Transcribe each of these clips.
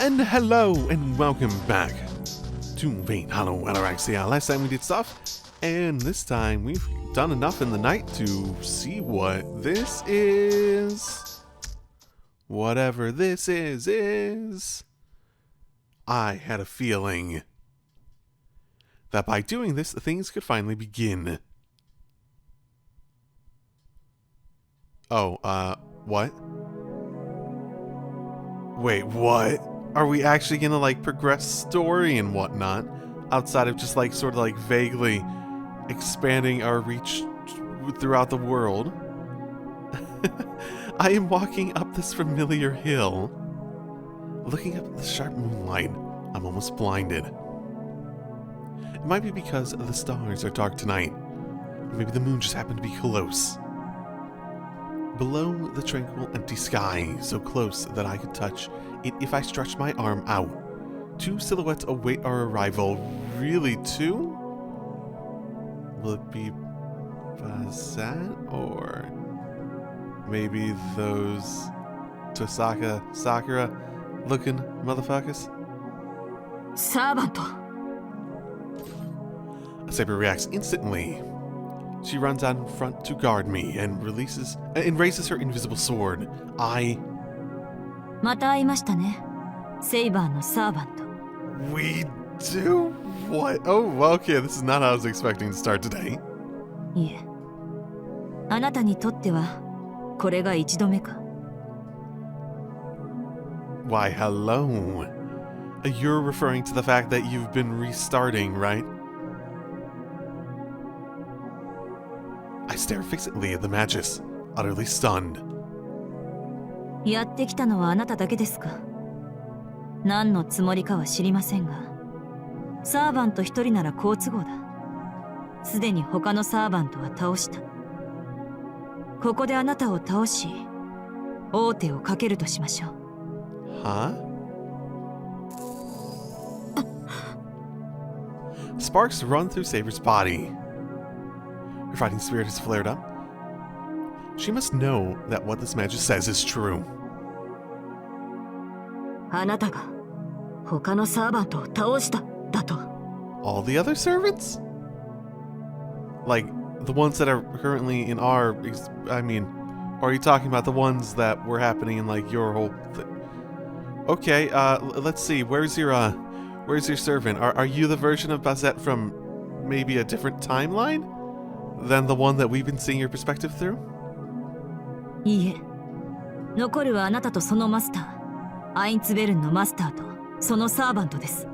And hello and welcome back to Vain Hollow Ataraxia. Last time we did stuff, and this time we've done enough in the night to see what this is. Whatever this is. I had a feeling that by doing this, things could finally begin. Oh, what? Wait, what? Are we actually gonna, like, progress story and whatnot, outside of just, like, sort of, like, vaguely expanding our reach throughout the world? I am walking up this familiar hill. Looking up at the sharp moonlight, I'm almost blinded. It might be because the stars are dark tonight. Or maybe the moon just happened to be close. Below the tranquil empty sky, so close that I could touch it if I stretched my arm out. Two silhouettes await our arrival. Really, two? Will it be Bazat or maybe those Tosaka Sakura looking motherfuckers? Servant. Saber reacts instantly. She runs out in front to guard me and raises her invisible sword. また会いましたね。セイバーのサーバント。 We do? What? Oh, well, okay, this is not how I was expecting to start today. いえ。あなたにとってはこれが一度目か。 Why, hello. You're referring to the fact that you've been restarting, right? I stare fixedly at the Magus, utterly stunned. やってきたのはあなただけですか。何のつもりかは知りませんが、サーバント一人なら好都合だ。すでに他のサーバントは倒した。ここであなたを倒し、王手をかけるとしましょう。Huh? Sparks run through Saber's body. Her fighting spirit has flared up. She must know that what this magic says is true. あなたが他のサーバントを倒しただと。 All the other servants? Like, the ones that are currently in our... I mean, or are you talking about the ones that were happening in, like, your whole thing? Okay, let's see. Where's your servant? Are you the version of Bazet from maybe a different timeline than the one that we've been seeing your perspective through? いいえ。残るはあなたとそのマスター。アインツベルンのマスターとそのサーバントです。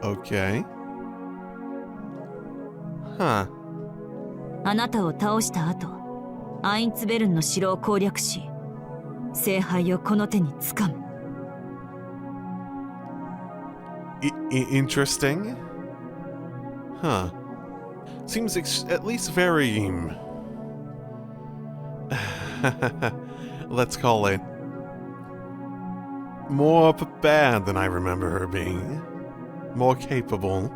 Okay. Huh. あなたを倒した後、アインツベルンの城を攻略し、聖杯をこの手に掴む。Interesting. Huh. Seems at least very... let's call it... more prepared than I remember her being. More capable.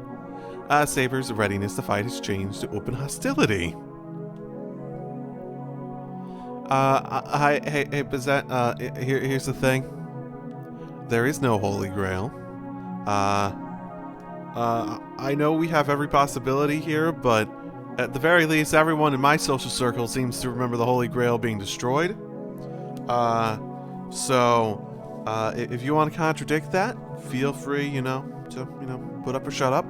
Saber's readiness to fight has changed to open hostility. Hey, Bazet, here's the thing. There is no Holy Grail. I know we have every possibility here, but at the very least, everyone in my social circle seems to remember the Holy Grail being destroyed. So, if you want to contradict that, feel free, to, put up or shut up.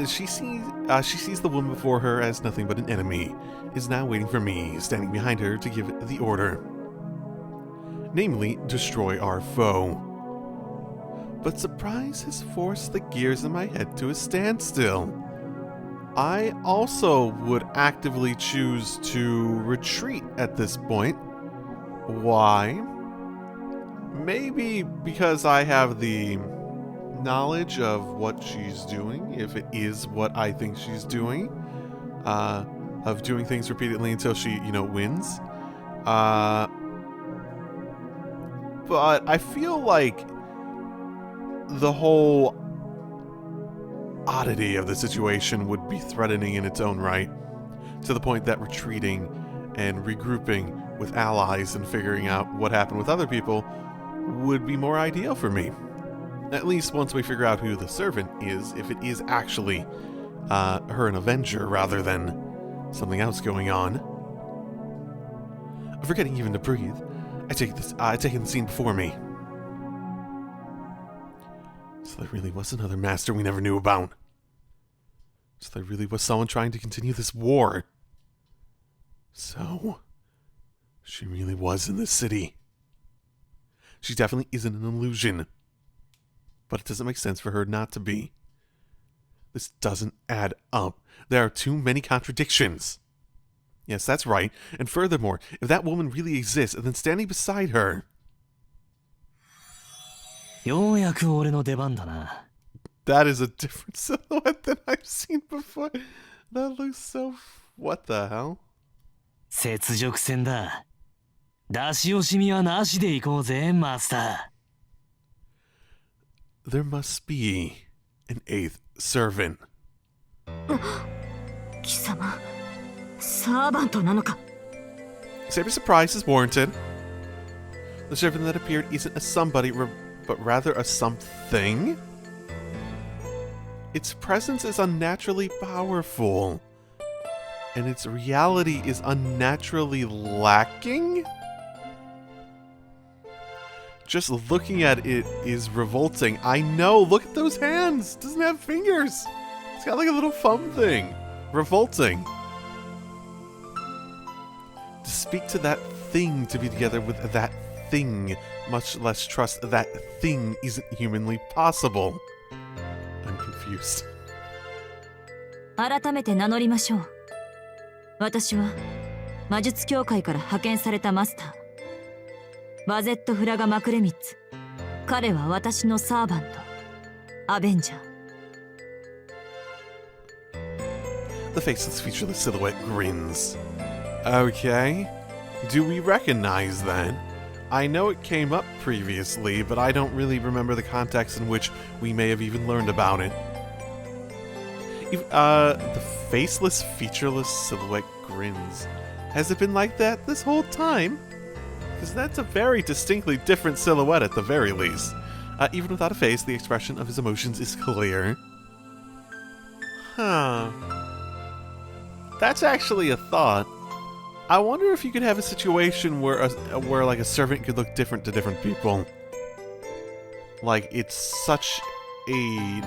She sees the woman before her as nothing but an enemy, is now waiting for me, standing behind her to give the order. Namely, destroy our foe. But surprise has forced the gears in my head to a standstill. I also would actively choose to retreat at this point. Why? Maybe because I have the knowledge of what she's doing, if it is what I think she's doing, of doing things repeatedly until she, wins. But I feel like the whole oddity of the situation would be threatening in its own right, to the point that retreating and regrouping with allies and figuring out what happened with other people would be more ideal for me. At least once we figure out who the servant is, if it is actually her an Avenger rather than something else going on. I'm forgetting even to breathe. I take the scene before me. So there really was another master we never knew about. So there really was someone trying to continue this war. So she really was in this city. She definitely isn't an illusion. But it doesn't make sense for her not to be. This doesn't add up. There are too many contradictions. Yes, that's right. And furthermore, if that woman really exists, then standing beside her... That is a different silhouette than I've seen before. That looks so... What the hell? 雪辱戦だ。出し惜しみはなしで行こうぜ、マスター。There must be an eighth servant. 貴様、サーバントなのか? Saber surprise is warranted. The servant that appeared isn't a somebody, but rather a something. Its presence is unnaturally powerful, and its reality is unnaturally lacking? Just looking at it is revolting. I know, look at those hands! It doesn't have fingers! It's got like a little thumb thing. Revolting. To speak to that thing, to be together with that thing, much less trust that thing isn't humanly possible. I'm confused. 改めて名乗りましょう。私は魔術協会から派遣されたマスター。バゼット・フラガ・マクレミッツ。彼は私のサーバント。アベンジャー。The faceless, featureless silhouette grins. Okay. Do we recognize that? I know it came up previously, but I don't really remember the context in which we may have even learned about it. The faceless, featureless silhouette grins. Has it been like that this whole time? Because that's a very distinctly different silhouette at the very least. Even without a face, the expression of his emotions is clear. Huh. That's actually a thought. I wonder if you could have a situation where like a servant could look different to different people. Like it's such a...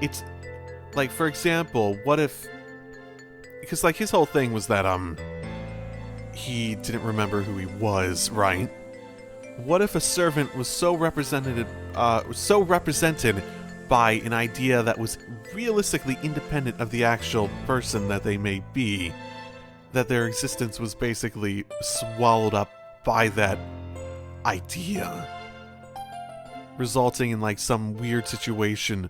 It's... Like, for example, what if... Because, like, his whole thing was that, he didn't remember who he was, right? What if a servant was so represented by an idea that was realistically independent of the actual person that they may be, that their existence was basically swallowed up by that idea, resulting in, like, some weird situation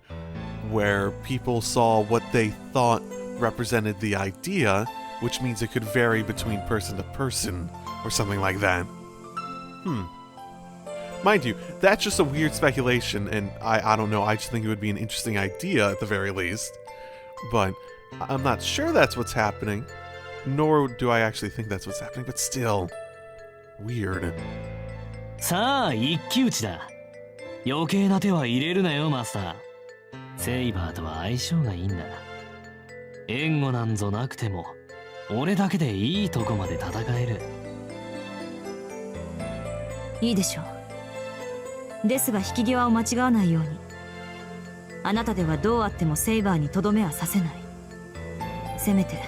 where people saw what they thought represented the idea, which means it could vary between person to person, or something like that. Mind you, that's just a weird speculation, and I don't know, I just think it would be an interesting idea at the very least. But I'm not sure that's what's happening, nor do I actually think that's what's happening, but still, weird. さあ、一騎打ちだ。余計な手は入れるなよ、マスター。セイバーとは相性がいいんだ。援護なんぞなくても、俺だけでいいとこまで戦える。いいでしょう。ですが引き際を間違わないように。あなたではどうあってもセイバーにとどめはさせない。せめて、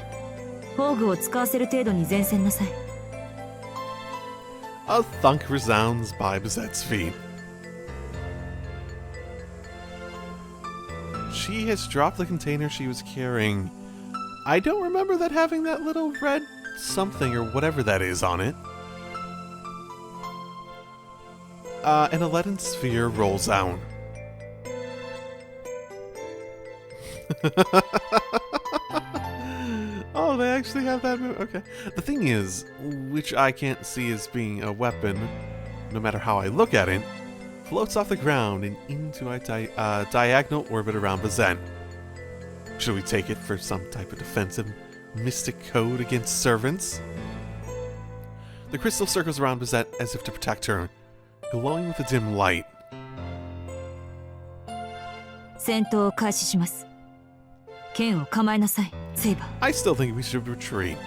宝具を使わせる程度に前線なさい。A thunk resounds by Bazette's feet. She has dropped the container she was carrying. I don't remember that having that little red something or whatever that is on it. An a leaden sphere rolls out. Oh, they actually have that move? Okay. The thing is, which I can't see as being a weapon, no matter how I look at it, floats off the ground and into a diagonal orbit around Bazette. Should we take it for some type of defensive mystic code against servants? The crystal circles around Bazette as if to protect her. glowing with a dim light. 戦闘を開始します。剣を構えなさい、セイバー。 I still think we should retreat.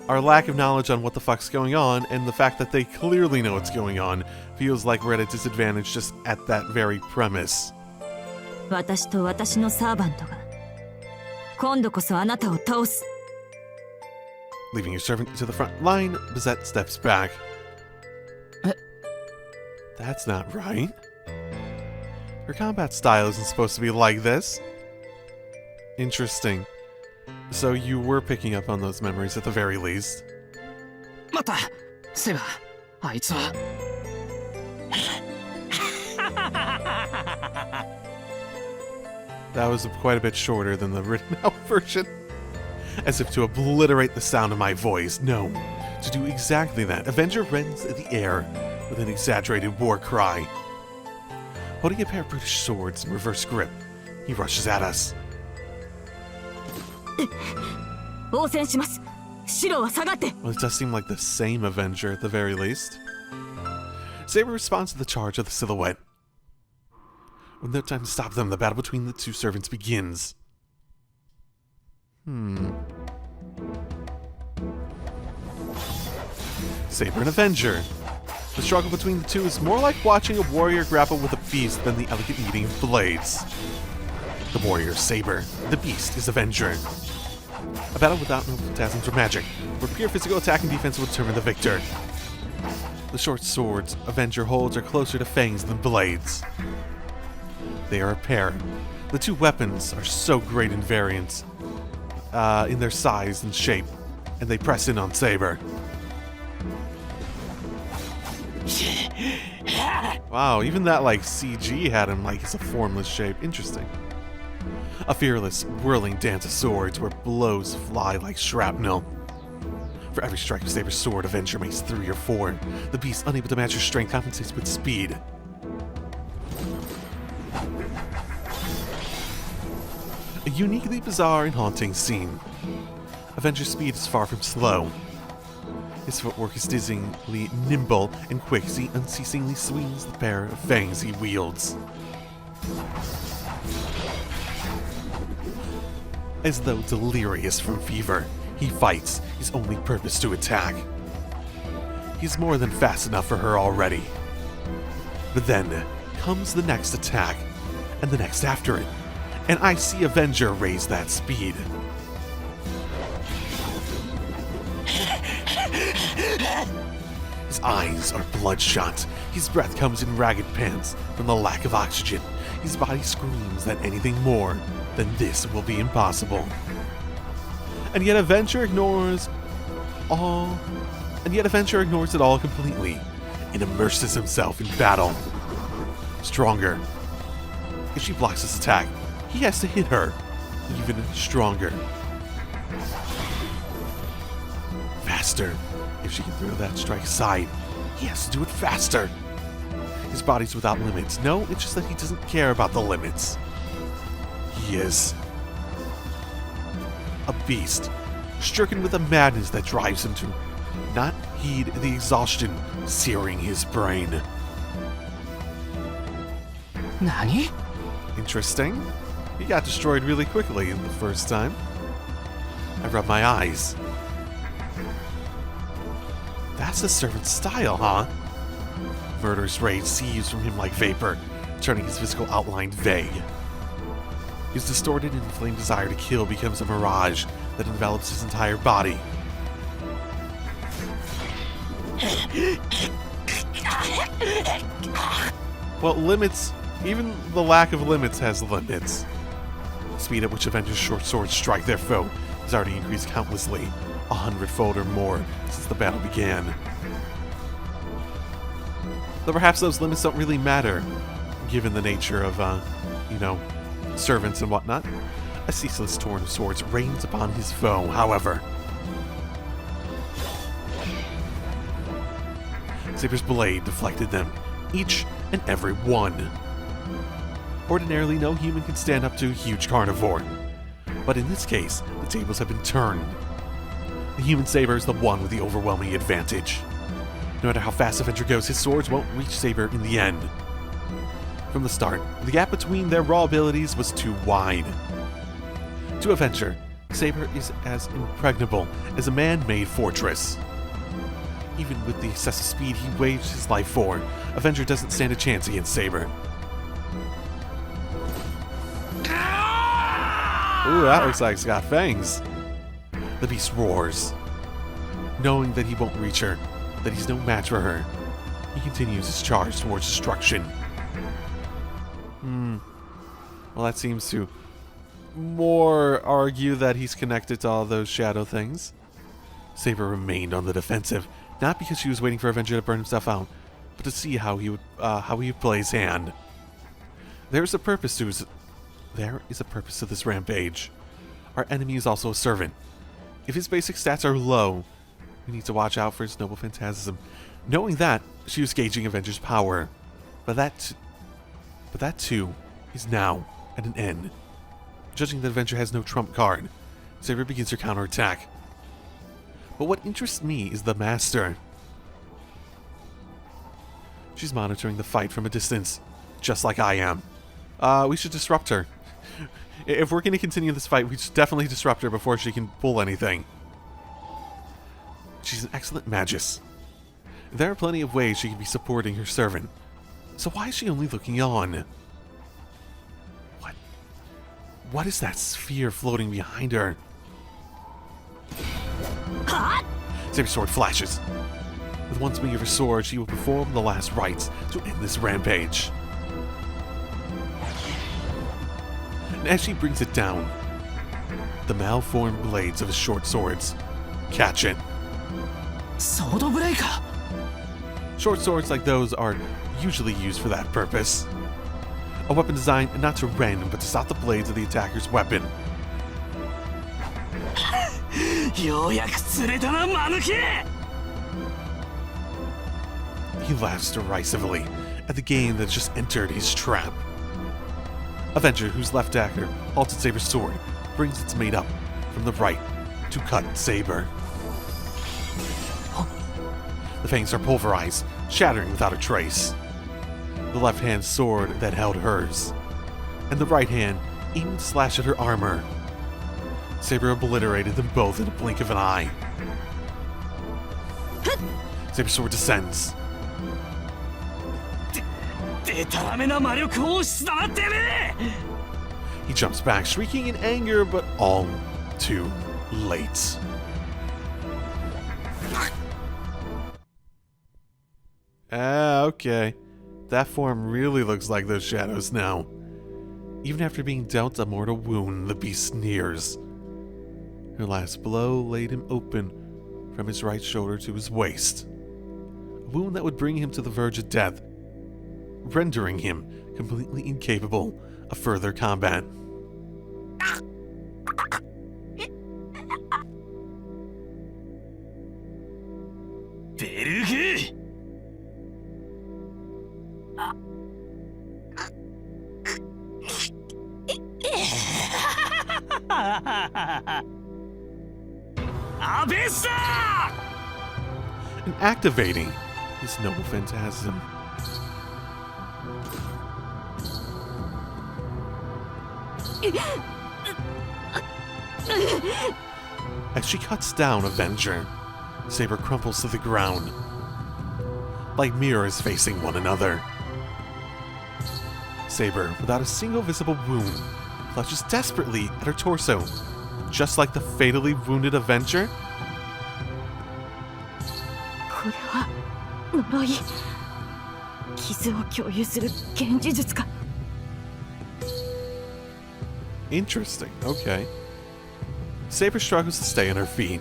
Our lack of knowledge on what the fuck's going on, and the fact that they clearly know what's going on, feels like we're at a disadvantage just at that very premise. 私と私のサーバントが今度こそあなたを倒す。 Leaving your servant to the front line, Bizette steps back. That's not right. Her combat style isn't supposed to be like this. Interesting. So you were picking up on those memories at the very least. 待った、セイバー、あいつは。That was quite a bit shorter than the written out version. As if to obliterate the sound of my voice. No, to do exactly that, Avenger rends the air with an exaggerated war cry. Holding a pair of British swords in reverse grip, he rushes at us. 応戦します。白は下がって。 Well, it does seem like the same Avenger at the very least. Saber responds to the charge of the silhouette. With no time to stop them, the battle between the two servants begins. Saber and Avenger. The struggle between the two is more like watching a warrior grapple with a beast than the elegant meeting of blades. The warrior is Saber, the beast is Avenger. A battle without no phantasms or magic, where pure physical attack and defense will determine the victor. The short swords Avenger holds are closer to fangs than blades. They are a pair. The two weapons are so great in variance, in their size and shape, and they press in on Saber. Wow, even that like CG had him like as a formless shape. Interesting. A fearless, whirling dance of swords where blows fly like shrapnel. For every strike of Saber's sword, Avenger makes 3 or 4. The beast, unable to match her strength, compensates with speed. A uniquely bizarre and haunting scene. Avenger's speed is far from slow. His footwork is dizzyingly nimble and quick as he unceasingly swings the pair of fangs he wields. As though delirious from fever, he fights, his only purpose to attack. He's more than fast enough for her already. But then comes the next attack, and the next after it, and I see Avenger raise that speed. His eyes are bloodshot. His breath comes in ragged pants from the lack of oxygen. His body screams that anything more than this will be impossible. And yet Avenger ignores it all completely and immerses himself in battle. Stronger. If she blocks this attack, he has to hit her even stronger. Faster. If she can throw that strike aside, he has to do it faster. His body's without limits. No, it's just that he doesn't care about the limits. He is a beast, stricken with a madness that drives him to not heed the exhaustion searing his brain. Nani? Interesting. He got destroyed really quickly the first time. I rub my eyes. That's the servant's style, huh? Murderous rage seethes from him like vapor, turning his physical outline vague. His distorted and inflamed desire to kill becomes a mirage that envelops his entire body. Well, limits, even the lack of limits has limits. The speed at which Avenger's short swords strike their foe has already increased countlessly, 100-fold or more since the battle began. Though perhaps those limits don't really matter, given the nature of, servants and whatnot. A ceaseless torrent of swords rains upon his foe, however. Saber's blade deflected them, each and every one. Ordinarily, no human can stand up to a huge carnivore. But in this case, the tables have been turned. The human saber is the one with the overwhelming advantage. No matter how fast Avenger goes, his swords won't reach Saber in the end. From the start, the gap between their raw abilities was too wide. To Avenger, Saber is as impregnable as a man-made fortress. Even with the excessive speed he waves his life for, Avenger doesn't stand a chance against Saber. Ooh, that looks like it's got fangs. The beast roars. Knowing that he won't reach her, that he's no match for her, he continues his charge towards destruction. Well, that seems to more argue that he's connected to all those shadow things. Saber remained on the defensive, not because she was waiting for Avenger to burn himself out, but to see how he would play his hand. There is a purpose to this rampage. Our enemy is also a servant. If his basic stats are low, we need to watch out for his noble phantasm. Knowing that, she was gauging Avenger's power, but that too is now at an end. Judging that Avenger has no trump card, Saber begins her counterattack. But what interests me is the Master. She's monitoring the fight from a distance, just like I am. We should disrupt her. If we're going to continue this fight, we should definitely disrupt her before she can pull anything. She's an excellent magus. There are plenty of ways she can be supporting her servant. So why is she only looking on? What is that sphere floating behind her? Saber's sword flashes. With one swing of her sword, she will perform the last rites to end this rampage. And as she brings it down, the malformed blades of his short swords catch it. Sword breaker. Short swords like those are usually used for that purpose. A weapon designed not to rend, but to stop the blades of the attacker's weapon. He laughs derisively at the game that just entered his trap. Avenger, whose left dagger halted Saber's sword, brings its mate up from the right to cut Saber. The fangs are pulverized, shattering without a trace. The left hand's sword that held hers, and the right hand aimed to slash at her armor. Saber obliterated them both in a blink of an eye. Saber's sword descends. He jumps back, shrieking in anger, but all too late. Okay. That form really looks like those shadows now. Even after being dealt a mortal wound, the beast sneers. Her last blow laid him open from his right shoulder to his waist. A wound that would bring him to the verge of death, rendering him completely incapable of further combat. And activating his noble phantasm. As she cuts down Avenger, Saber crumples to the ground, like mirrors facing one another. Saber, without a single visible wound, clutches desperately at her torso, just like the fatally wounded Avenger. Interesting, okay. Saber struggles to stay on her feet.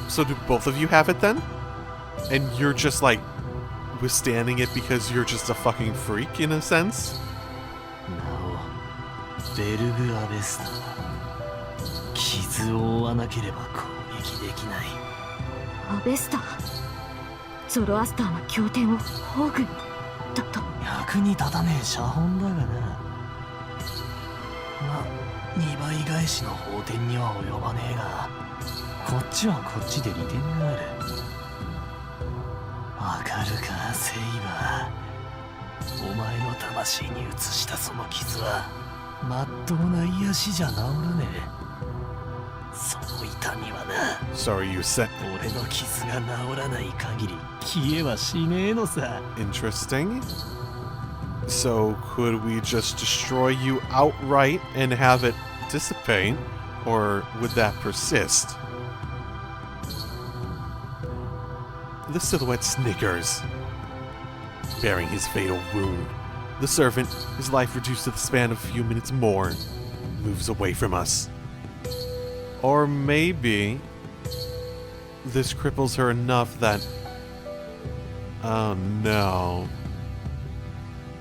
So do both of you have it then? And you're just like withstanding it because you're just a fucking freak in a sense? アベスター、ゾロアスターの経典を宝具にだと。役に立たねえ写本だがな。ま、2倍返しの法典には及ばねえが、こっちはこっちで利点がある。わかるか、セイバー。お前の魂に移したその傷はまっとうな癒しじゃ治らねえ。その痛みはな、 Sorry, you said. 俺の傷が治らない限り消えはしねえのさ。 Interesting. So, could we just destroy you outright and have it dissipate? Or would that persist? The silhouette snickers, bearing his fatal wound. The servant, his life reduced to the span of a few minutes more, moves away from us. Or maybe this cripples her enough that... Oh no.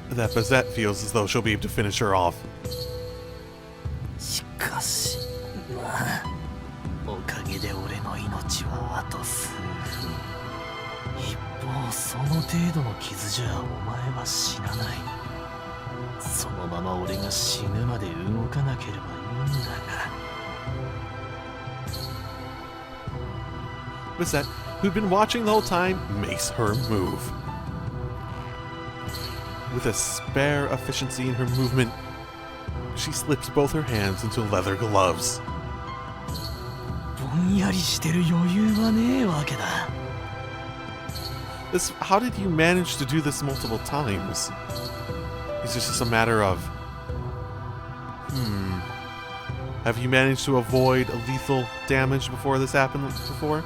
That Bazette feels as though she'll be able to finish her off. しかし、まあ、おかげで俺の命はあと数分。一方、その程度の傷じゃお前は死なない。そのまま俺が死ぬまで動かなければいいんだが。Bazette, who'd been watching the whole time, makes her move. With a spare efficiency in her movement, she slips both her hands into leather gloves. ぼんやりしてる余裕はねえわけだ。How did you manage to do this multiple times? Is this just a matter of... Have you managed to avoid lethal damage before this happened before?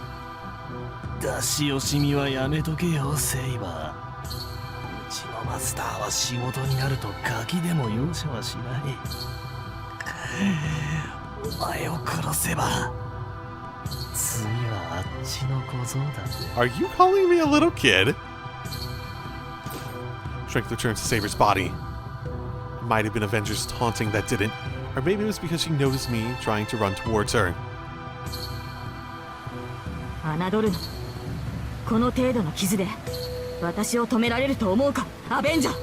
出し惜しみはやめとけよ、セイバー。うちのマスターは仕事になるとガキでも容赦はしない。お前を殺せば次はあっちの小僧だぜ。 Are you calling me a little kid? Strength returns to Saber's body. It might have been Avenger's taunting that didn't, or maybe it was because she noticed me trying to run towards her. 侮るの。この程度の傷で私を止められると思うか、アベンジャー。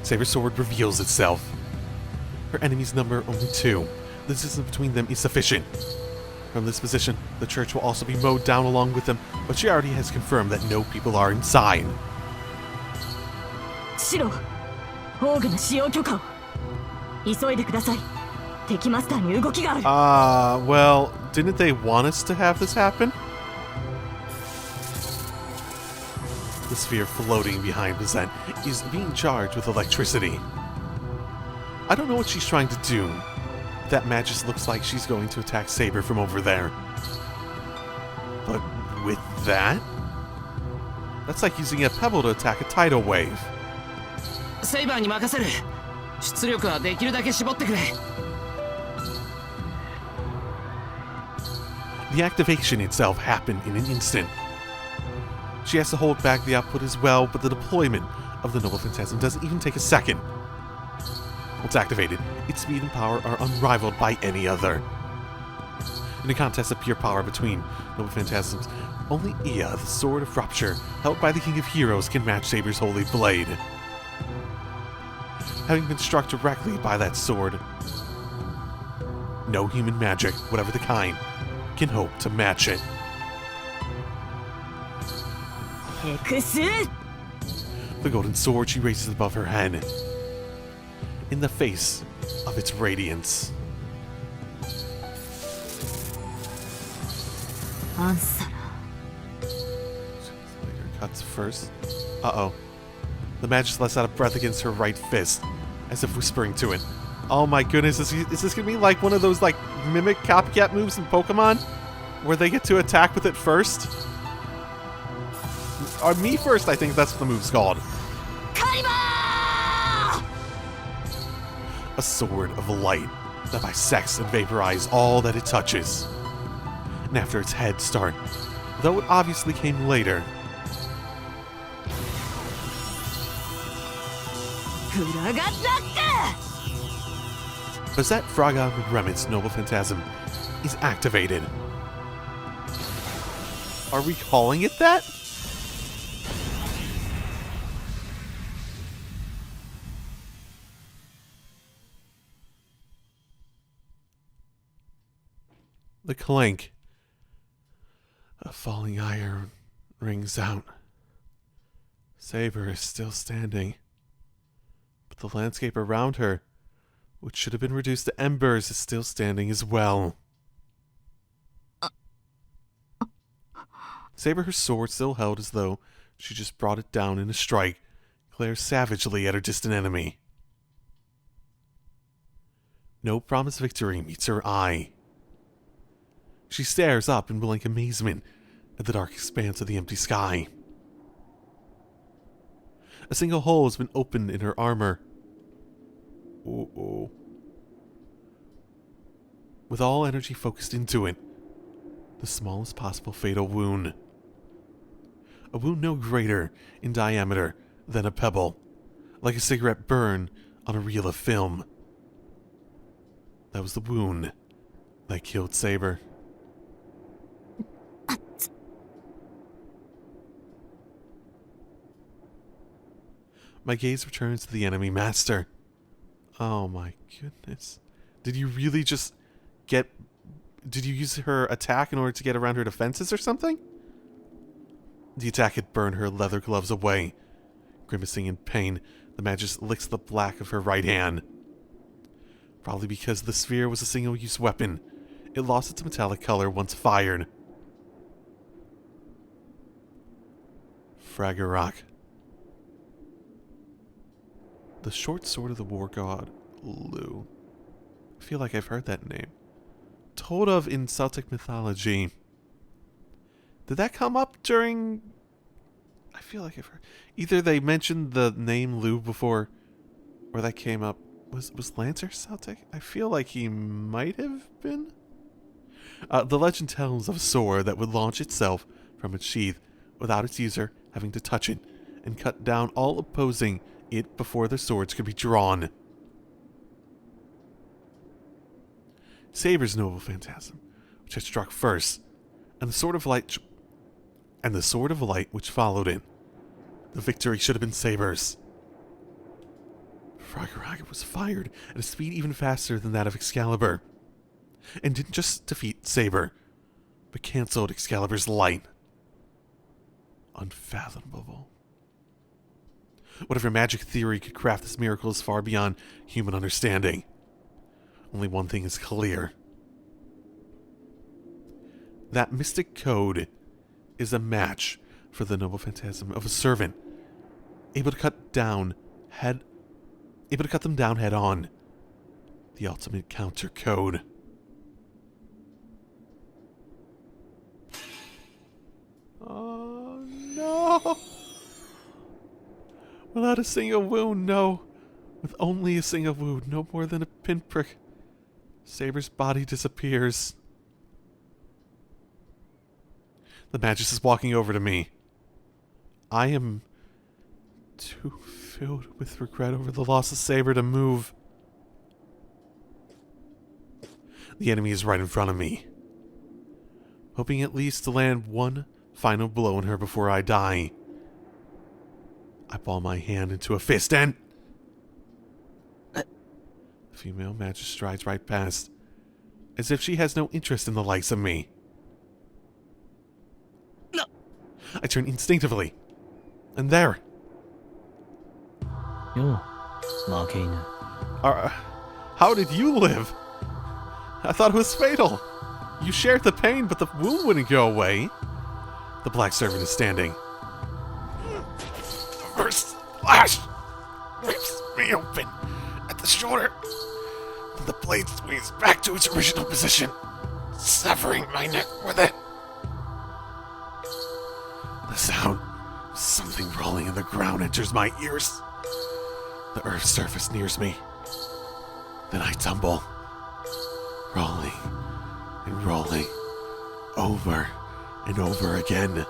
Saber's sword reveals itself. Her enemies number only 2. The distance between them is sufficient. From this position, the church will also be mowed down along with them, but she already has confirmed that no people are inside. シロ、宝具の使用許可を急いでください。敵マスターに動きがある。Well, didn't they want us to have this happen? The sphere floating behind Bazette is being charged with electricity. I don't know what she's trying to do. That match just looks like she's going to attack Saber from over there. But with that? That's like using a pebble to attack a tidal wave. セイバーに任せる。出力はできるだけ絞ってくれ。 The activation itself happened in an instant. She has to hold back the output as well, but the deployment of the Noble Phantasm doesn't even take a second. Once activated, its speed and power are unrivaled by any other. In a contest of pure power between Noble Phantasms, only Ia, the Sword of Rupture, held by the King of Heroes, can match Saber's Holy Blade. Having been struck directly by that sword, no human magic, whatever the kind, can hope to match it. エクス The golden sword she raises above her head, in the face of its radiance. アンサラ。 Later cuts first. Uh-oh. The Magus lets out a breath against her right fist, as if whispering to it. Oh my goodness, is this gonna be like one of those like mimic copycat moves in Pokemon? Where they get to attack with it first? Or me first, I think that's what the move's called. カリバー A sword of light that bisects and vaporizes all that it touches. And after its head start, though it obviously came later, フラガッラック Bazette Fraga Remit's Noble Phantasm is activated. Are we calling it that? The clank of falling iron rings out. Saber is still standing, but the landscape around her, which should have been reduced to embers, is still standing as well. Saber, her sword still held as though she just brought it down in a strike, glares savagely at her distant enemy. No promised victory meets her eye. She stares up in blank amazement at the dark expanse of the empty sky. A single hole has been opened in her armor. Uh-oh. With all energy focused into it, the smallest possible fatal wound. A wound no greater in diameter than a pebble, like a cigarette burn on a reel of film. That was the wound that killed Saber. My gaze returns to the enemy master. Oh my goodness. Did you really just get... Did you use her attack in order to get around her defenses or something? The attack had burned her leather gloves away. Grimacing in pain, the Magus licks the black of her right hand. Probably because the sphere was a single-use weapon, it lost its metallic color once fired. Fragorok. The short sword of the war god, Lu. I feel like I've heard that name. Told of in Celtic mythology. Did that come up during... I feel like I've heard... Either they mentioned the name Lu before, or that came up... Was Lancer Celtic? I feel like he might have been. The legend tells of a sword that would launch itself from its sheath without its user having to touch it, and cut down all opposing it before the swords could be drawn. Saber's noble phantasm, which had struck first, and the sword of light which followed it. The victory should have been Saber's. Fragorok was fired at a speed even faster than that of Excalibur, and didn't just defeat Saber, but cancelled Excalibur's light. Unfathomable. Whatever magic theory could craft this miracle is far beyond human understanding. Only one thing is clear. That mystic code is a match for the noble phantasm of a servant, able to cut them down head on. The ultimate counter code. Oh no! Without a single wound, no. With only a single wound, no more than a pinprick, Saber's body disappears. The Magus is walking over to me. I am too filled with regret over the loss of Saber to move. The enemy is right in front of me, hoping at least to land one final blow on her before I die. I ball my hand into a fist and... The female Magus strides right past, as if she has no interest in the likes of me. I turn instinctively, and there... Yo, Markane. How did you live? I thought it was fatal. You shared the pain, but the wound wouldn't go away. The black servant is standing. The first slash rips me open at the shoulder. Then the blade swings back to its original position, severing my neck with it. The sound of something rolling in the ground enters my ears. The earth's surface nears me. Then I tumble, rolling and rolling, over and over again.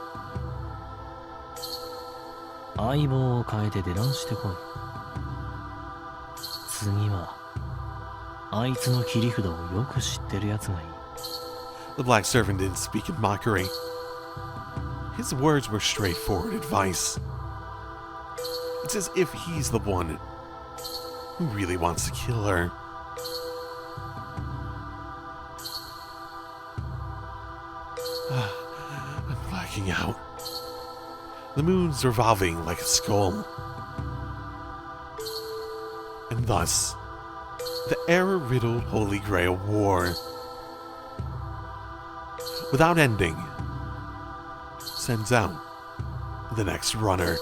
相棒を変えて出段してこい。次はあいつの切り札をよく知ってるやつがいい。The black servant didn't speak in mockery. His words were straightforward advice. It's as if he's the one who really wants to kill her. I'm blacking out. The moon's revolving like a skull. And thus, the error-riddled Holy Grail War, without ending, sends out the next runner.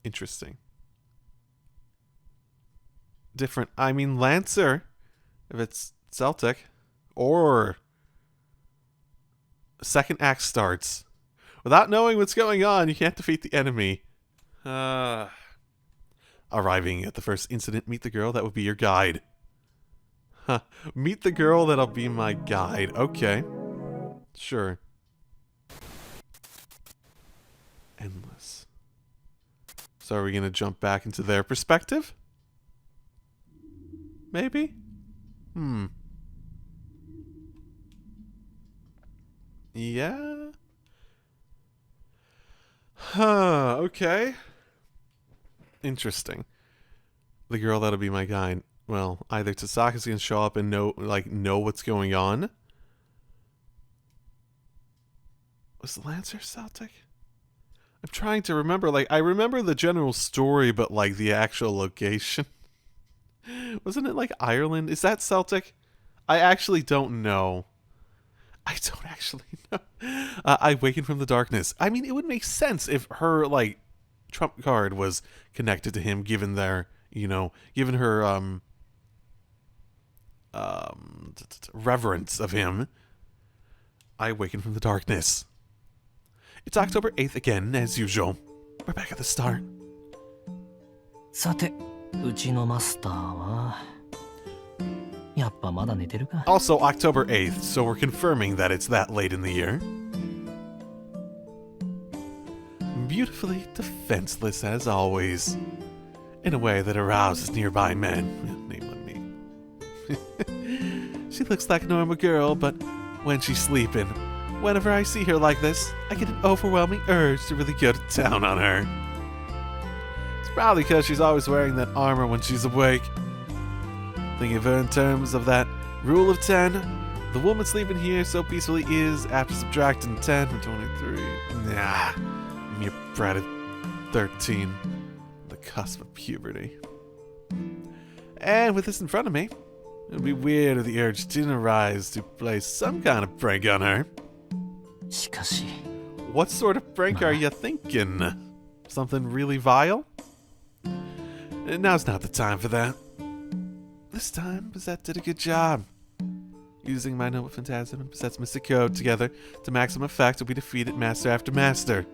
Interesting. Different. I mean, Lancer, if it's Celtic, or second act starts. Without knowing what's going on, you can't defeat the enemy. Arriving at the first incident, meet the girl that will be your guide. Huh. Meet the girl that'll be my guide. Okay. Sure. Endless. So are we going to jump back into their perspective? Maybe? Yeah? Huh, okay. Interesting. The girl that'll be my guide. Well, either Tasaka's gonna show up and know what's going on. Was the Lancer Celtic? I'm trying to remember, I remember the general story, but the actual location. Wasn't it Ireland? Is that Celtic? I actually don't know. I don't actually know. I wakened from the darkness. I mean, it would make sense if her, trump card was connected to him, given their, given her, reverence of him. I awakened from the darkness. It's October 8th again, as usual. We're back at the start. さて、うちのマスターはやっぱまだ寝てるか。 Also October 8th, so we're confirming that it's that late in the year. Beautifully defenseless as always, in a way that arouses nearby men, namely me. She looks like a normal girl, but when she's sleeping, whenever I see her like this, I get an overwhelming urge to really go to town on her. It's probably because she's always wearing that armor when she's awake. Thinking of her in terms of that rule of 10, the woman sleeping here so peacefully is, after subtracting 10 from 23, nah, mere brat of 13, the cusp of puberty. And with this in front of me, it would be weird if the urge didn't arise to play some kind of prank on her. しかし What sort of prank are you thinking? Something really vile? Now's not the time for that. This time, Bizette did a good job. Using my noble phantasm and Bizette's mystic code together to maximum effect, we defeated master after master.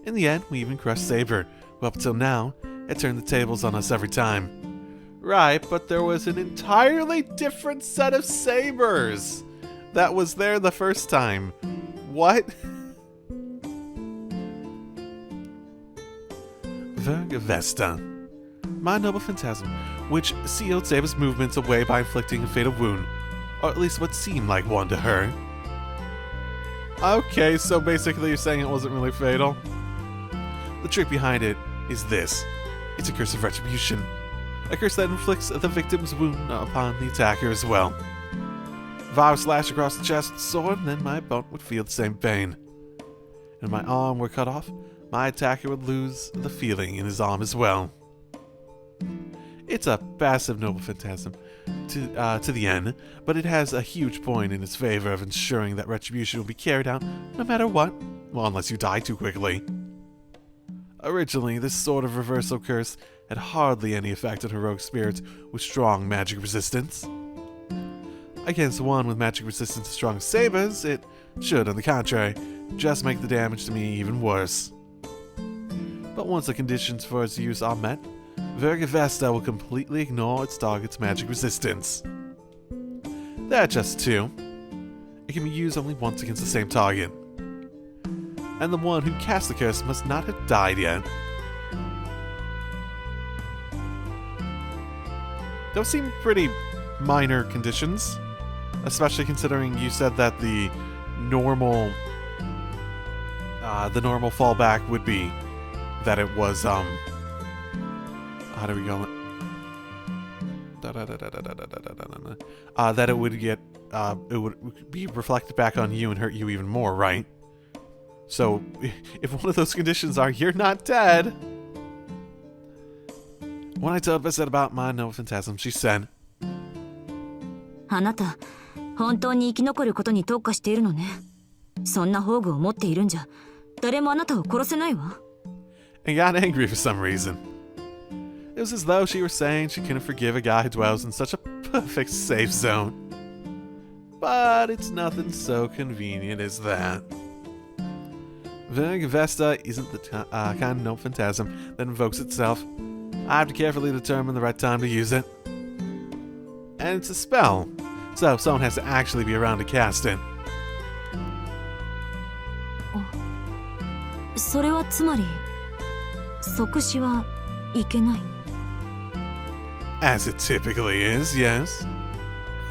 In the end, we even crushed Saber, who up till now had turned the tables on us every time. Right, but there was an entirely different set of sabers that was there the first time. What? Vergavesta. My noble phantasm, which sealed Saber's movements away by inflicting a fatal wound, or at least what seemed like one to her. Okay, so basically you're saying it wasn't really fatal? The trick behind it is this. It's a curse of retribution. A curse that inflicts the victim's wound upon the attacker as well. If I was slashed across the chest with a sword, then my opponent would feel the same pain. And if my arm were cut off, my attacker would lose the feeling in his arm as well. It's a passive noble phantasm to the end, but it has a huge point in its favor of ensuring that retribution will be carried out no matter what, well, unless you die too quickly. Originally, this sort of reversal curse had hardly any effect on heroic spirits with strong magic resistance. Against one with magic resistance as strong as Sabers, it should, on the contrary, just make the damage to me even worse. But once the conditions for its use are met, Vergavesta will completely ignore its target's magic resistance. There are just two. It can be used only once against the same target. And the one who cast the curse must not have died yet. Those seem pretty minor conditions, especially considering you said that the normal fallback would be that it was how do we go? That it would be reflected back on you and hurt you even more, right? So, if one of those conditions are you're not dead. When I told Bissett about my Nova Phantasm, she said, あなた、本当に生き残ることに特化しているのね。そんな宝具を持っているんじゃ、誰もあなたを殺せないわ。 and got angry for some reason. It was as though she were saying she couldn't forgive a guy who dwells in such a perfect safe zone. But it's nothing so convenient as that. Verga Vesta isn't the kind of Nova Phantasm that invokes itself. I have to carefully determine the right time to use it. And it's a spell, so someone has to actually be around to cast it. それはつまり、即死はいけない。 As it typically is, yes.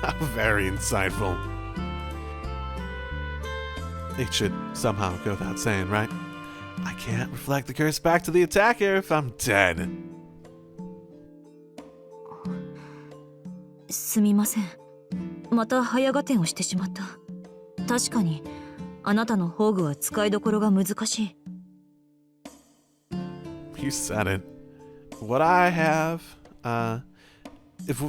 How very insightful. It should somehow go without saying, right? I can't reflect the curse back to the attacker if I'm dead. すみません。また早合点をしてしまった。確かに、あなたの宝具は使いどころが難しい。You said it. What I have, if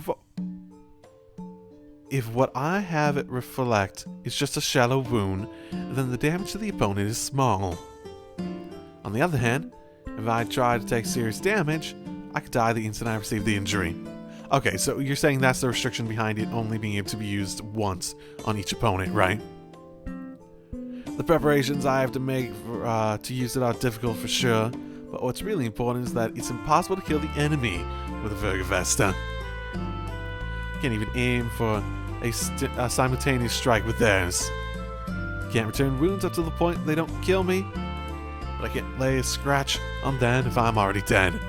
what I have it reflect is just a shallow wound, then the damage to the opponent is small. On the other hand, if I try to take serious damage, I could die the instant I receive the injury. Okay, so you're saying that's the restriction behind it only being able to be used once on each opponent, right? The preparations I have to make to use it are difficult for sure, but what's really important is that it's impossible to kill the enemy with a Verga Vesta. You can't even aim for a simultaneous strike with theirs. Can't return wounds up to the point they don't kill me, but I can't lay a scratch on them if I'm already dead.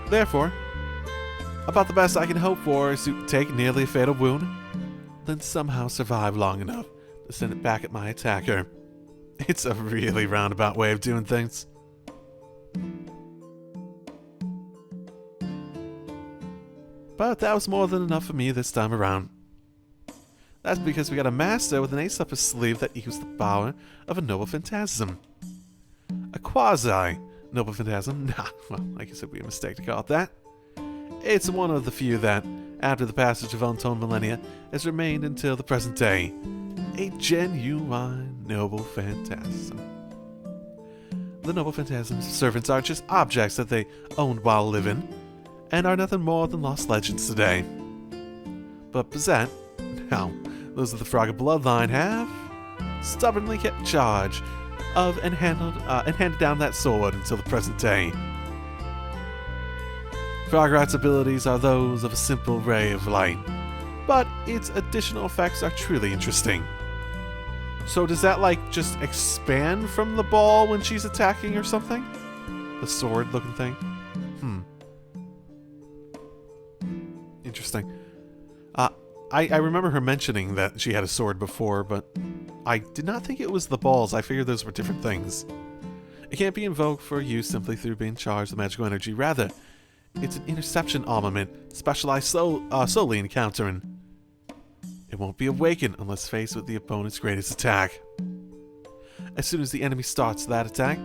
Therefore, about the best I can hope for is to take nearly a fatal wound, then somehow survive long enough to send it back at my attacker. It's a really roundabout way of doing things. But that was more than enough for me this time around. That's because we got a master with an ace up his sleeve that equals the power of a Noble Phantasm. A quasi-Noble Phantasm? Nah, well, I guess it would be a mistake to call it that. It's one of the few that, after the passage of untold millennia, has remained until the present day. A genuine Noble Phantasm. The Noble Phantasm's servants are just objects that they owned while living, and are nothing more than lost legends today. But Bizet, now, those of the Frogger bloodline have stubbornly kept charge of and handed down that sword until the present day. Frograt's abilities are those of a simple ray of light, but its additional effects are truly interesting. So does that, like, just expand from the ball when she's attacking or something? The sword-looking thing? Interesting. I remember her mentioning that she had a sword before, but I did not think it was the balls. I figured those were different things. It can't be invoked for use simply through being charged with magical energy. Rather, it's an interception armament specialized solely in countering. It won't be awakened unless faced with the opponent's greatest attack. As soon as the enemy starts that attack,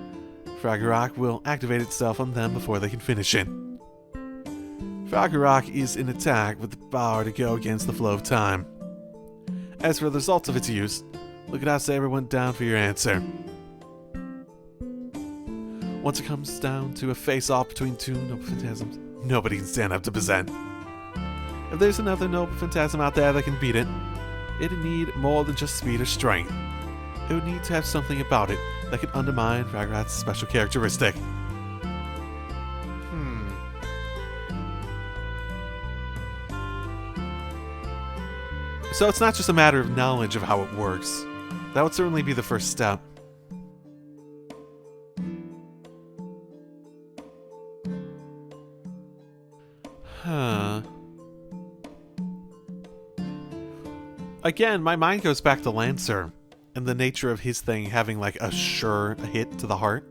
Frogger will activate itself on them before they can finish it. Frogger is in attack with the power to go against the flow of time. As for the results of its use, look at how Saber went down for your answer. Once it comes down to a face-off between two Noble Phantasms, nobody can stand up to Bizet. If there's another Noble Phantasm out there that can beat it, it'd need more than just speed or strength. It would need to have something about it that could undermine Frograt's special characteristic. So it's not just a matter of knowledge of how it works. That would certainly be the first step. Huh. Again, my mind goes back to Lancer and the nature of his thing having like a sure hit to the heart.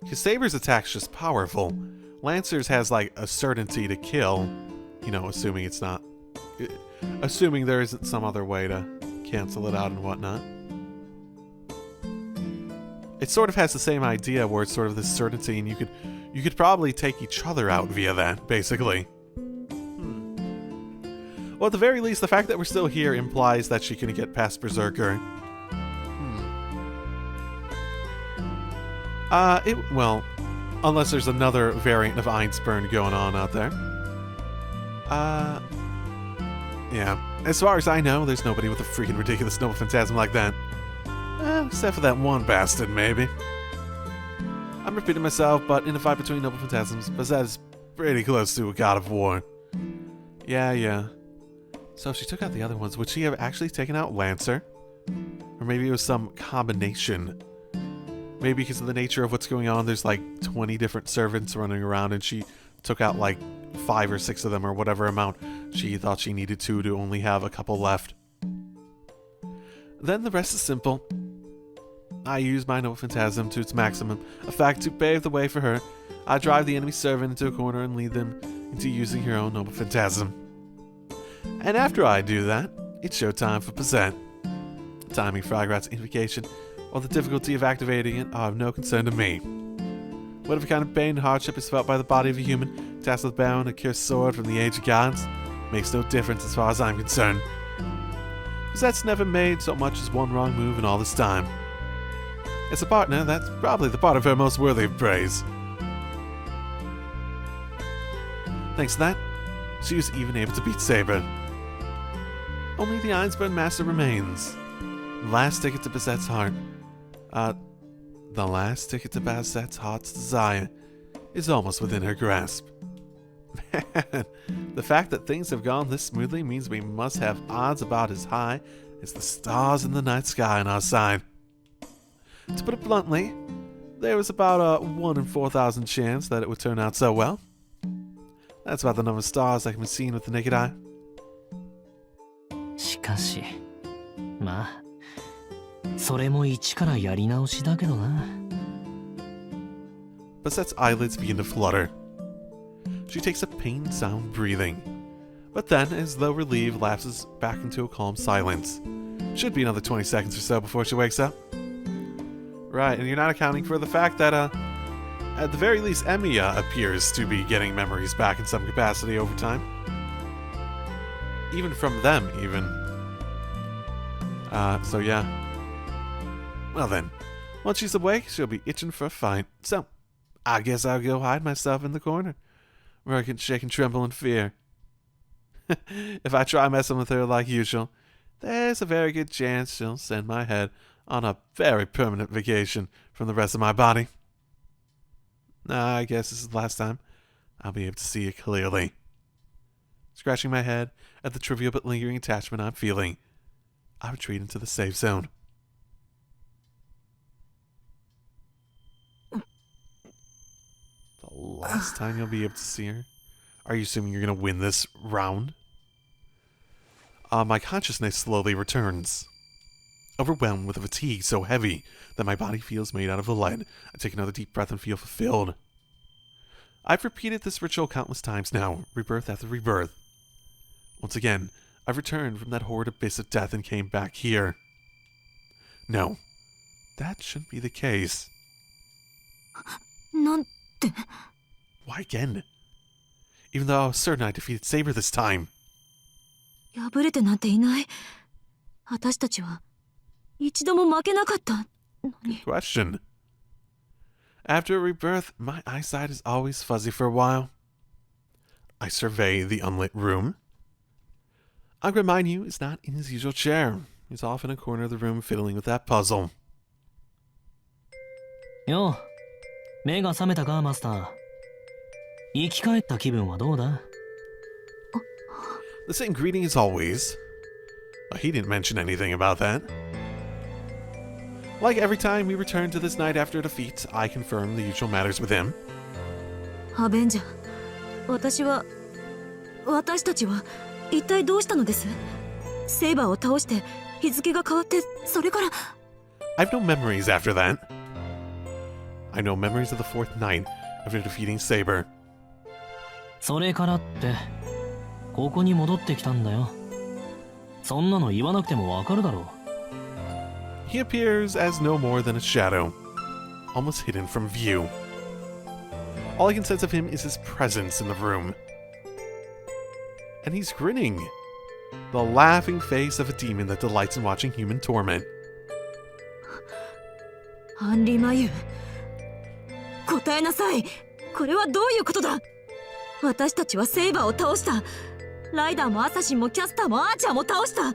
Because Saber's attack's just powerful. Lancer's has like a certainty to kill, you know, assuming it's not... assuming there isn't some other way to cancel it out and whatnot. It sort of has the same idea where it's sort of this certainty, and you could probably take each other out via that, basically. Well, at the very least, the fact that we're still here implies that she can get past Berserker. Well, unless there's another variant of Einspurn going on out there. Yeah. As far as I know, there's nobody with a freaking ridiculous Noble Phantasm like that. Except for that one bastard, maybe. I'm repeating myself, but in a fight between Noble Phantasms, Bazette is pretty close to a god of war. Yeah. So if she took out the other ones, would she have actually taken out Lancer? Or maybe it was some combination. Maybe because of the nature of what's going on, there's like 20 different servants running around, and she took out like 5 or 6 of them, or whatever amount she thought she needed to only have a couple left. Then the rest is simple. I use my Noble Phantasm to its maximum effect to pave the way for her. I drive the enemy servant into a corner and lead them into using her own Noble Phantasm. And after I do that, it's showtime for Bazette. Timing Fragrat's invocation or the difficulty of activating it are of no concern to me. Whatever kind of pain and hardship is felt by the body of a human, tasked with bearing a cursed sword from the age of gods, makes no difference as far as I'm concerned. Bazette's never made so much as one wrong move in all this time. As a partner, that's probably the part of her most worthy of praise. Thanks to that, she was even able to beat Saber. Only the Einspurn Master remains. The last ticket to Bazette's heart. The last ticket to Bazette's heart's desire is almost within her grasp. Man, the fact that things have gone this smoothly means we must have odds about as high as the stars in the night sky on our side. To put it bluntly, there was about a 1 in 4,000 chance that it would turn out so well. That's about the number of stars that can be seen with the naked eye. しかし、まあ、それも一からやり直しだけどな。Bazette's eyelids begin to flutter. She takes a pained sound breathing, but then, as though relieved, lapses back into a calm silence. Should be another 20 seconds or so before she wakes up. Right, and you're not accounting for the fact that, at the very least, Emiya appears to be getting memories back in some capacity over time. Even from them, even. So yeah. Well then, once she's awake, she'll be itching for a fight. So, I guess I'll go hide myself in the corner, where I can shake and tremble in fear. If I try messing with her like usual, there's a very good chance she'll send my head on a very permanent vacation from the rest of my body. I guess this is the last time I'll be able to see it clearly. Scratching my head at the trivial but lingering attachment I'm feeling, I retreat into the safe zone. The last time you'll be able to see her? Are you assuming you're going to win this round? My consciousness slowly returns. Overwhelmed with a fatigue so heavy that my body feels made out of lead, I take another deep breath and feel fulfilled. I've repeated this ritual countless times now, rebirth after rebirth. Once again, I've returned from that horrid abyss of death and came back here. No, that shouldn't be the case. なんて Why again? Even though I was certain I defeated Saber this time. 破れてなんていない。私たちは一度も負けなかったのに。 Question. After a rebirth, my eyesight is always fuzzy for a while. I survey the unlit room. I remind you, is not in his usual chair. He's off in a corner of the room fiddling with that puzzle. よう、目が覚めたか、マスター。生き返った気分はどうだ？ The same greeting as always. He didn't mention anything about that. Like every time we return to this night after defeat, I confirm the usual matters with him. アベンジャー、私たちは一体どうしたのです？セイバーを倒して日付が変わって、それから I've no memories after that. I know memories of the fourth night after defeating Saber. それからってここに戻ってきたんだよ。そんなの言わなくてもわかるだろう。He appears as no more than a shadow, almost hidden from view. All I can sense of him is his presence in the room. And he's grinning, the laughing face of a demon that delights in watching human torment. アンリマユ、答えなさい。これはどういうことだ？私たちはセイバーを倒した。ライダーもアサシンもキャスターもアーチャーも倒した。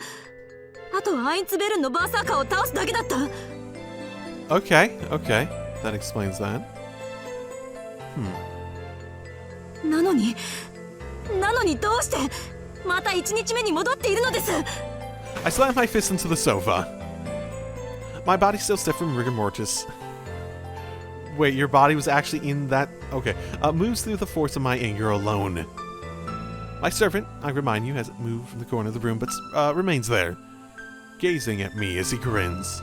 あとはアインツベルンのバーサーカーを倒すだけだった。Okay, that explains that. なのにどうしてまた1日目に戻っているのです？ I slam my fist into the sofa. My body's still stiff from rigor mortis. Wait, your body was actually in that? Okay. Moves through the force of my anger alone. My servant, I remind you, hasn't moved from the corner of the room, but remains there, gazing at me as he grins.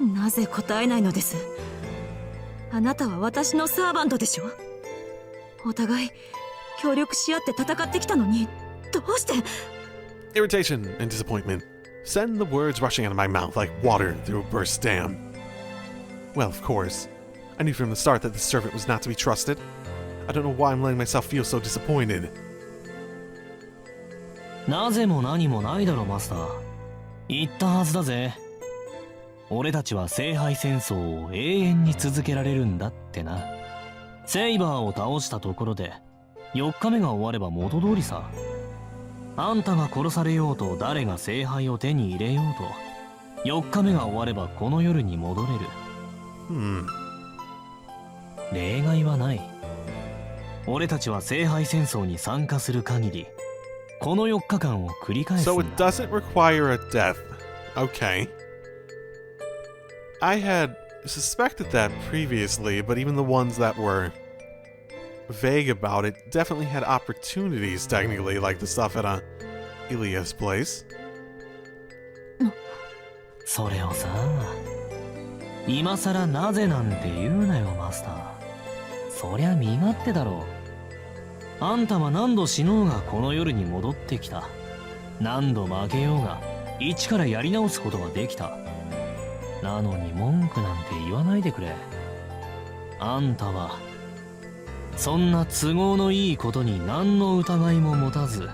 なぜ答えないのです？あなたは私のサーバントでしょ？お互い協力し合って戦ってきたのに、どうして？ Irritation and disappointment send the words rushing out of my mouth like water through a burst dam. Well, of course. I knew from the start that this servant was not to be trusted. I don't know why I'm letting myself feel so disappointed. なぜも何もないだろマスター。言ったはずだぜ。俺たちは聖杯戦争を永遠に続けられるんだってな。セイバーを倒したところで4日目が終われば元通りさ。あんたが殺されようと誰が聖杯を手に入れようと4日目が終わればこの夜に戻れる。例外はない。俺たちは聖杯戦争に参加する限りこの4日間を繰り返すんだ。 So it doesn't require a death. Okay. I had suspected that previously, but even the ones that were vague about it definitely had opportunities, technically, like the stuff at Ilia's place. それをさ、今さらなぜなんて言うなよマスター。そりゃ身勝手だろう。あんたは何度死のうがこの夜に戻ってきた。何度負けようが一からやり直すことができた。なのに文句なんて言わないでくれ。あんたはそんな都合のいいことに何の疑いも持たず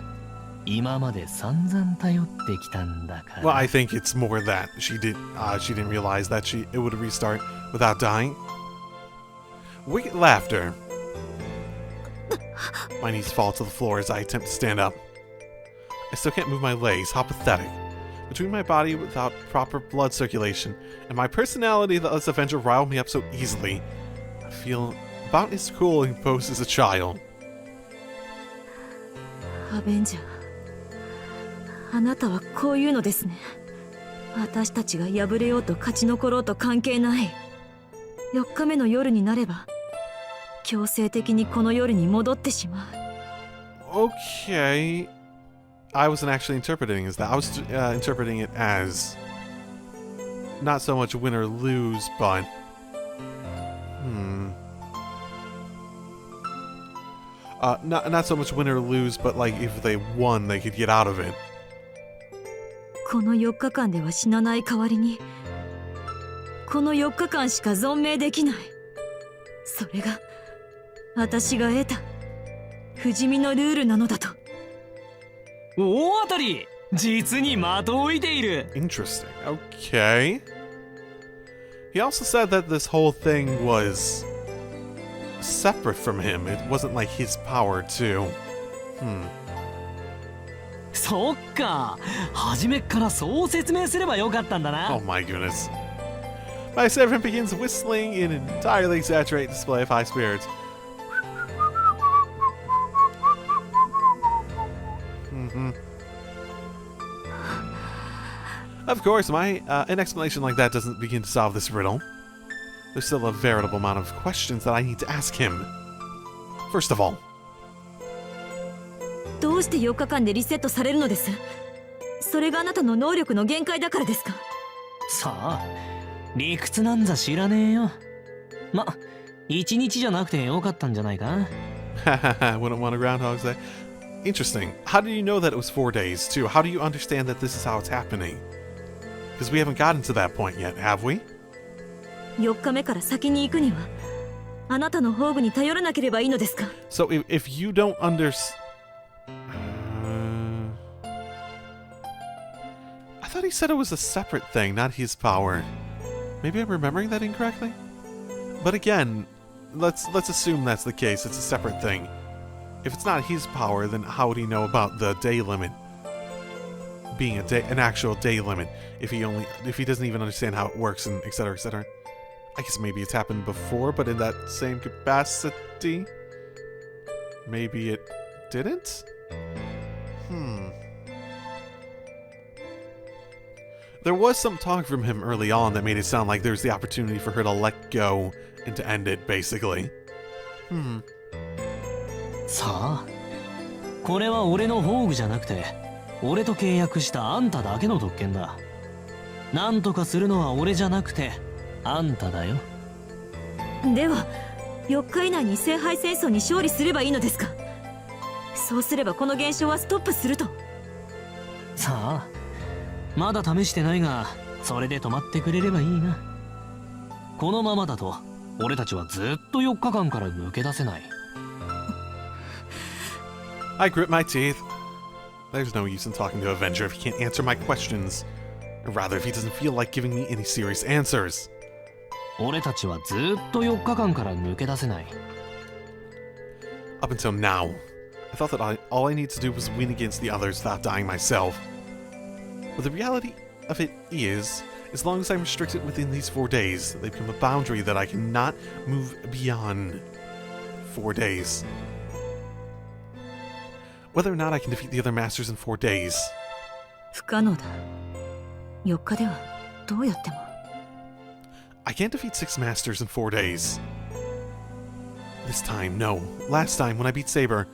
今まで散々頼ってきたんだから。 Well, I think it's more that she didn't realize that it would restart without dying. Wicked laughter. My knees fall to the floor as I attempt to stand up. I still can't move my legs. How pathetic. Between my body without proper blood circulation and my personality that lets Avenger rile me up so easily, I feel about as cool and composed as a child. アベンジャー、あなたはこういうのですね。私たちが敗れようと勝ち残ろうと関係ない。4日目の夜になれば強制的にこの夜に戻ってしまう。 Okay. I wasn't actually interpreting as that. I was interpreting it as not so much win or lose, but not so much win or lose, but like if they won, they could get out of it. この4日間では死なない代わりにこの4日間しか存命できない。それが私が得た不死身のルールなのだと。大当たり。実に的を射ている。 Interesting. Okay. He also said that this whole thing was separate from him. It wasn't like his power too. そっか。初めっからそう説明すればよかったんだな。 Oh my goodness. My servant begins whistling in an entirely exaggerated display of high spirits. Of course, an explanation like that doesn't begin to solve this riddle. There's still a veritable amount of questions that I need to ask him. First of all, どうして4日間でリセットされるのです？それがあなたの能力の限界だからですか？さあ、理屈なんざ知らねえよ。ま、1日じゃなくてよかったんじゃないか？ wouldn't want a Groundhog's Day. Interesting. How do you know that it was 4 days, too? How do you understand that this is how it's happening? Because we haven't gotten to that point yet, have we? 4日目から先に行くには、あなたの宝具に頼らなければいいのですか？ So if you don't I thought he said it was a separate thing, not his power. Maybe I'm remembering that incorrectly? But again, let's assume that's the case. It's a separate thing. If it's not his power, then how would he know about the day limit being an actual day limit? If he doesn't even understand how it works and etc. etc. I guess maybe it's happened before, but in that same capacity. Maybe it didn't? There was some talk from him early on that made it sound like there's the opportunity for her to let go and to end it, basically. さあ、これは俺の宝具じゃなくて、俺と契約したあんただけの特権だ。なんとかするのは俺じゃなくて、あんただよ。では、4日以内に聖杯戦争に勝利すればいいのですか？そうすればこの現象はストップすると。さあ、まだ試してないが、それで止まってくれればいいな。このままだと、俺たちはずっと4日間から抜け出せない。I grit my teeth. There's no use in talking to Avenger if he can't answer my questions. Or rather, if he doesn't feel like giving me any serious answers. 俺たちはずっと4日間から抜け出せない。Up until now, I thought that all I need to do was win against the others without dying myself. But the reality of it is, as long as I'm restricted within these 4 days, they become a boundary that I cannot move beyond. 4 days. Whether or not I can defeat the other masters in 4 days. 不可能だ。4日ではどうやっても。I can't defeat 6 masters in 4 days. This time, no. Last time, when I beat Saber,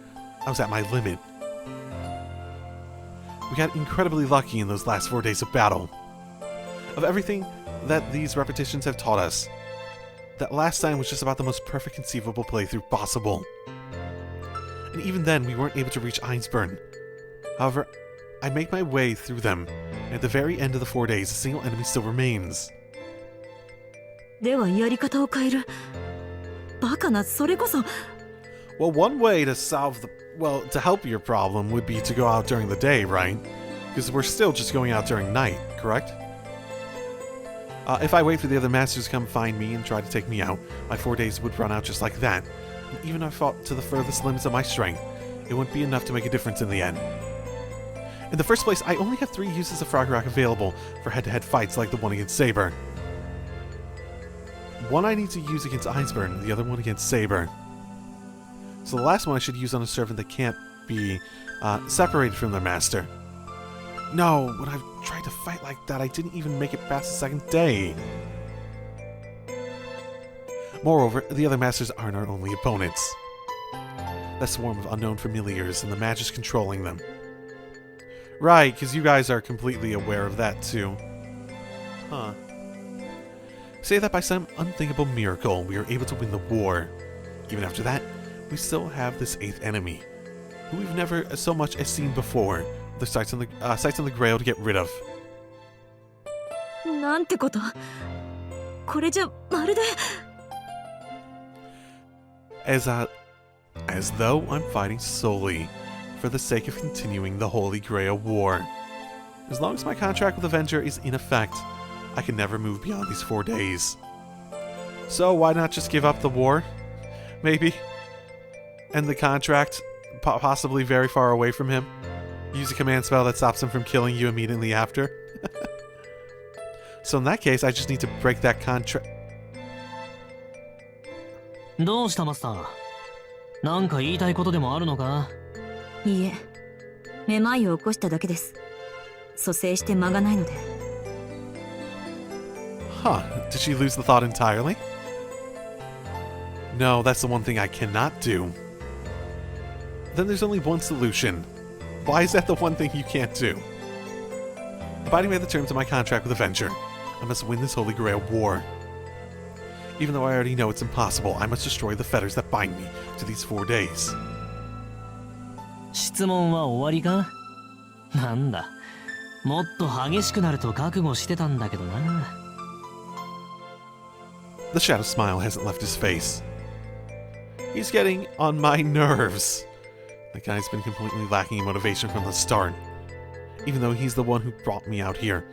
I was at my limit. We got incredibly lucky in those last 4 days of battle. Of everything that these repetitions have taught us, that last time was just about the most perfect conceivable playthrough possible. And even then, we weren't able to reach Einsburn. However, I make my way through them, and at the very end of the 4 days, a single enemy still remains. ではやり方を変える。バカな、それこそ。Well, one way to to help your problem would be to go out during the day, right? Because we're still just going out during night, correct? If I wait for the other masters to come find me and try to take me out, my 4 days would run out just like that. And even if I fought to the furthest limits of my strength, it wouldn't be enough to make a difference in the end. In the first place, I only have 3 uses of Frog Rock available for head-to-head fights like the one against Saber. One I need to use against Einsburn, and the other one against Saber. So the last one I should use on a servant that can't be separated from their master. No, when I've tried to fight like that, I didn't even make it past the 2nd day. Moreover, the other masters aren't our only opponents. That swarm of unknown familiars and the magic controlling them. Right, because you guys are completely aware of that too. Huh. Say that by some unthinkable miracle, we are able to win the war. Even after that, we still have this 8th enemy, who we've never so much as seen before, with sights on the Grail to get rid of. なんてこと。これじゃまるで。As though I'm fighting solely for the sake of continuing the Holy Grail War. As long as my contract with Avenger is in effect, I can never move beyond these 4 days. So why not just give up the war? Maybe? End the contract, possibly very far away from him? Use a command spell that stops him from killing you immediately after? So in that case, I just need to break that contract. どうしたマスター？なんか言いたいことでもあるのか？いいえ、めまいを起こしただけです。蘇生して間がないので、Huh, did she lose the thought entirely? No, that's the one thing I cannot do. Then there's only one solution. Why is that the one thing you can't do? Abiding by the terms of my contract with Avenger, I must win this Holy Grail war. Even though I already know it's impossible, I must destroy the fetters that bind me to these 4 days. 質問は終わりか？なんだ、もっと激しくなると覚悟してたんだけどな。The shadow smile hasn't left his face. He's getting on my nerves. That guy's been completely lacking in motivation from the start. Even though he's the one who brought me out here,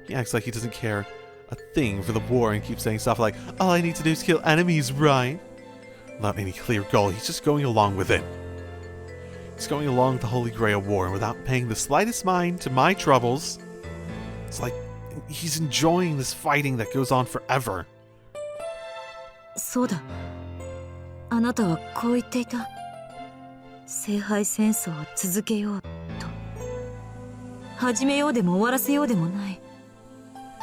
he acts like he doesn't care a thing for the war and keeps saying stuff like, all I need to do is kill enemies, right? Without any clear goal, he's just going along with it. He's going along with the Holy Grail War without paying the slightest mind to my troubles. It's like he's enjoying this fighting that goes on forever. そうだ。あなたはこう言っていた。聖杯戦争を続けようと。始めようでも終わらせようでもない。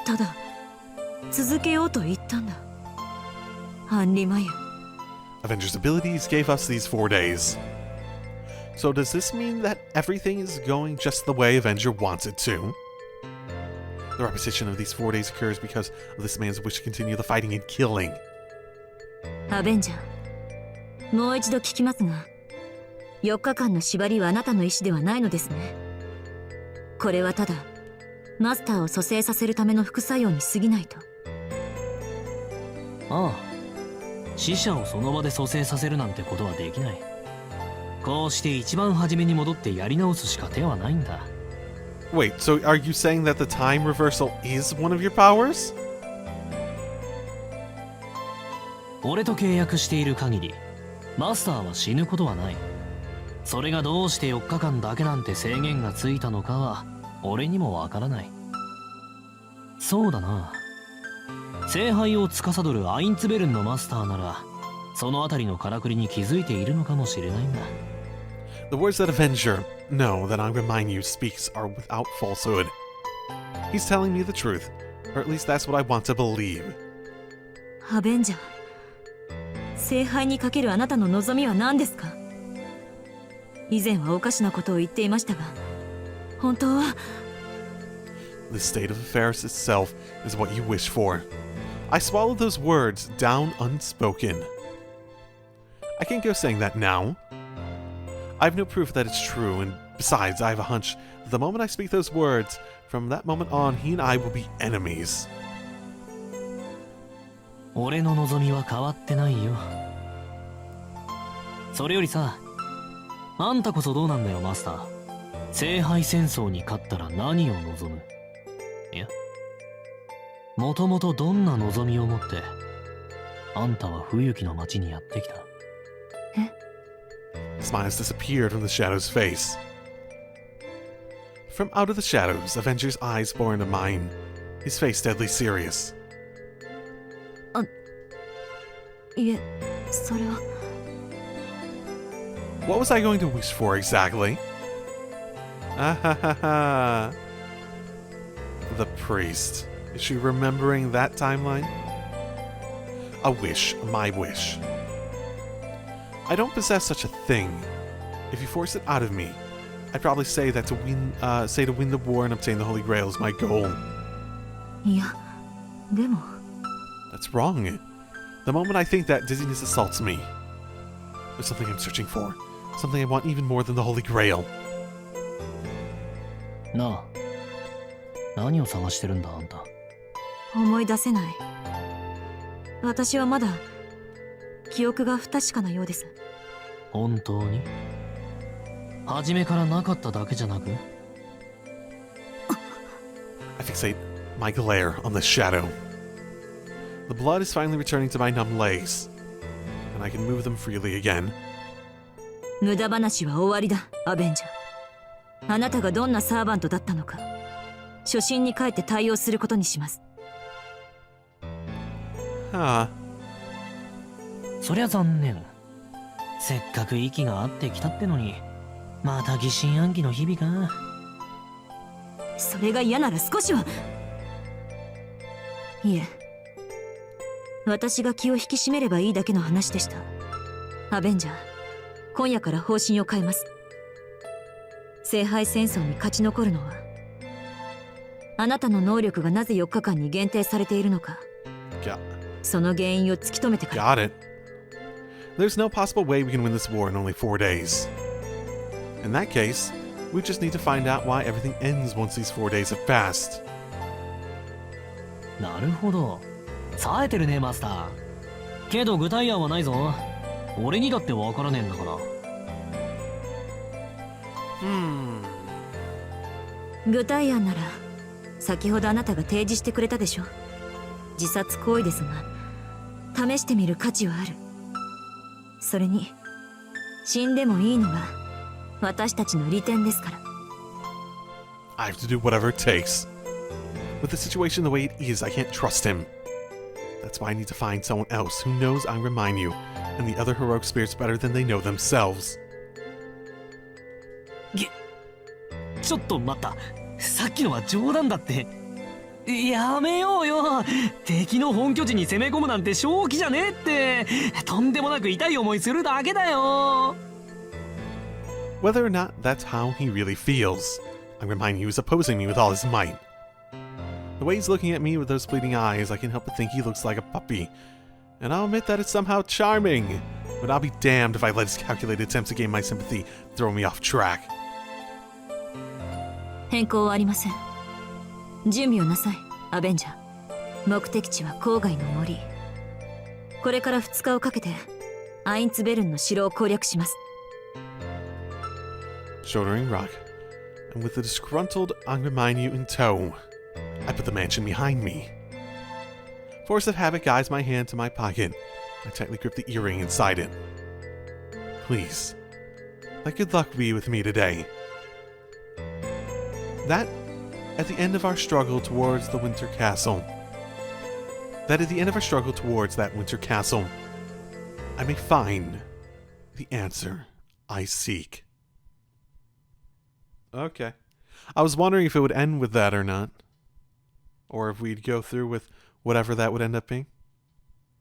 ただ、続けようと言ったんだ。アンリマユ。Avengers' abilities gave us these 4 days. So does this mean that everything is going just the way Avenger wants it to? The repetition of these 4 days occurs because of this man's wish to continue the fighting and killing. アベンジャー、もう一度聞きますが、4日間の縛りはあなたの意思ではないのですね。これはただ、マスターを蘇生させるための副作用に過ぎないと。ああ、死者をその場で蘇生させるなんてことはできない。こうして一番初めに戻ってやり直すしか手はないんだ。Wait, so are you saying that the time reversal is one of your powers? 俺と契約している限り、マスターは死ぬことはない。それがどうして4日間だけなんて制限がついたのかは、俺にもわからない。そうだな。聖杯を司るアインツベルンのマスターなら、そのあたりのからくりに気づいているのかもしれないんだ。The words that Avenger, no, that I remind you, speaks are without falsehood. He's telling me the truth, or at least that's what I want to believe. アベンジャー、聖杯にかけるあなたの望みは何ですか？以前はおかしなことを言っていましたが、本当は。The state of affairs itself is what you wish for. I swallowed those words down unspoken. I can't go saying that now. I have no proof that it's true, and besides, I have a hunch that the moment I speak those words, from that moment on, he and I will be enemies. 俺の望みは変わってないよ。それよりさ、あんたこそどうなんだよマスター。聖杯戦争に勝ったら何を望む？いや、もともとどんな望みを持ってあんたは冬木の町にやってきた？え？ Smiles disappeared from the shadow's face. From out of the shadows, Avenger's eyes bore into mine, his face deadly serious. いえ、それは。What was I going to wish for exactly? Ah ha ha ha. The priest. Is she remembering that timeline? A wish, my wish. I don't possess such a thing. If you force it out of me, I'd probably say that to win the war and obtain the Holy Grail is my goal. いや、でも。That's wrong. The moment I think that, dizziness assaults me. There's something I'm searching for. Something I want even more than the Holy Grail. なあ、何を探してるんだあんた。思い出せない。私はまだ記憶が不確かなようです。本当に？初めからなかっただけじゃなく？ I fixate my glare on the shadow. The blood is finally returning to my numb legs, and I can move them freely again. 無駄話は終わりだ、アベンジャー。あなたがどんなサーバントだったのか、初心に帰って対応することにします。はあ。そりゃ残念。せっかく息が合ってきたってのに、また疑心暗鬼の日々か。それが嫌なら少しは。いえ、私が気を引き締めればいいだけの話でした。アベンジャー、今夜から方針を変えます。聖杯戦争に勝ち残るのは、あなたの能力がなぜ4日間に限定されているのか、その原因を突き止めてから。Got it. There's no possible way we can win this war in only 4 days. In that case, we just need to find out why everything ends once these 4 days have passed. なるほど。冴えてるね、マスター。けど具体案はないぞ。俺にだってわからねえんだから。具体案なら、先ほどあなたが提示してくれたでしょ。自殺行為ですが、試してみる価値はある。それに、死んでもいいのが私たちの利点ですから。I have to do whatever it takes. With the situation the way it is, I can't trust him. That's why I need to find someone else who knows I remind you and the other heroic spirits better than they know themselves. ちょっと待った。さっきのは冗談だって。やめようよ。敵の本拠地に攻め込むなんて正気じゃねえって。とんでもなく痛い思いするだけだよ。Whether or not that's how he really feels, I remind you he's opposing me with all his might. The way he's looking at me with those bleeding eyes, I can't help but think he looks like a puppy. And I'll admit that it's somehow charming. But I'll be damned if I let his calculated attempts to gain my sympathy throw me off track. 変更はありません。準備をなさい、アベンジャー。目的地は郊外の森。これから2日をかけてアインツベルンの城を攻略します。Shouldering rock, and with the disgruntled Angreminyu in tow, I put the mansion behind me. Force of habit guides my hand to my pocket. I tightly grip the earring inside it. Please, let good luck be with me today. That, at the end of our struggle towards the winter castle, that at the end of our struggle towards that winter castle, I may find the answer I seek. Okay. I was wondering if it would end with that or not. Or if we'd go through with whatever that would end up being.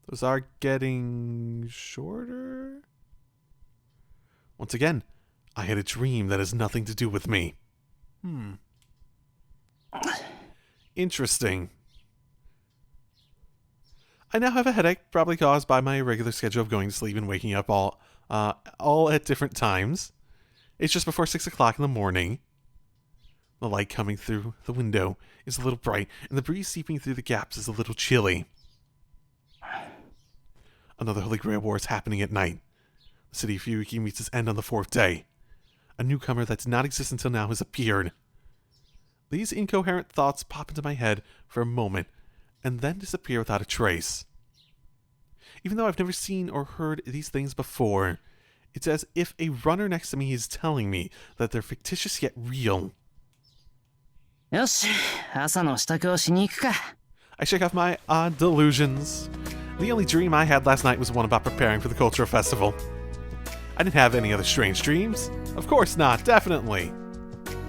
Those are getting shorter. Once again, I had a dream that has nothing to do with me. Interesting. I now have a headache, probably caused by my irregular schedule of going to sleep and waking up all at different times. It's just before 6 o'clock in the morning. The light coming through the window is a little bright, and the breeze seeping through the gaps is a little chilly. Another Holy Grail war is happening at night. The city of Fuiki meets its end on the 4th day. A newcomer that did not exist until now has appeared. These incoherent thoughts pop into my head for a moment, and then disappear without a trace. Even though I've never seen or heard these things before, it's as if a runner next to me is telling me that they're fictitious yet real. よし、朝の支度をしに行くか。I shake off my delusions. The only dream I had last night was one about preparing for the cultural festival. I didn't have any other strange dreams. Of course not, definitely.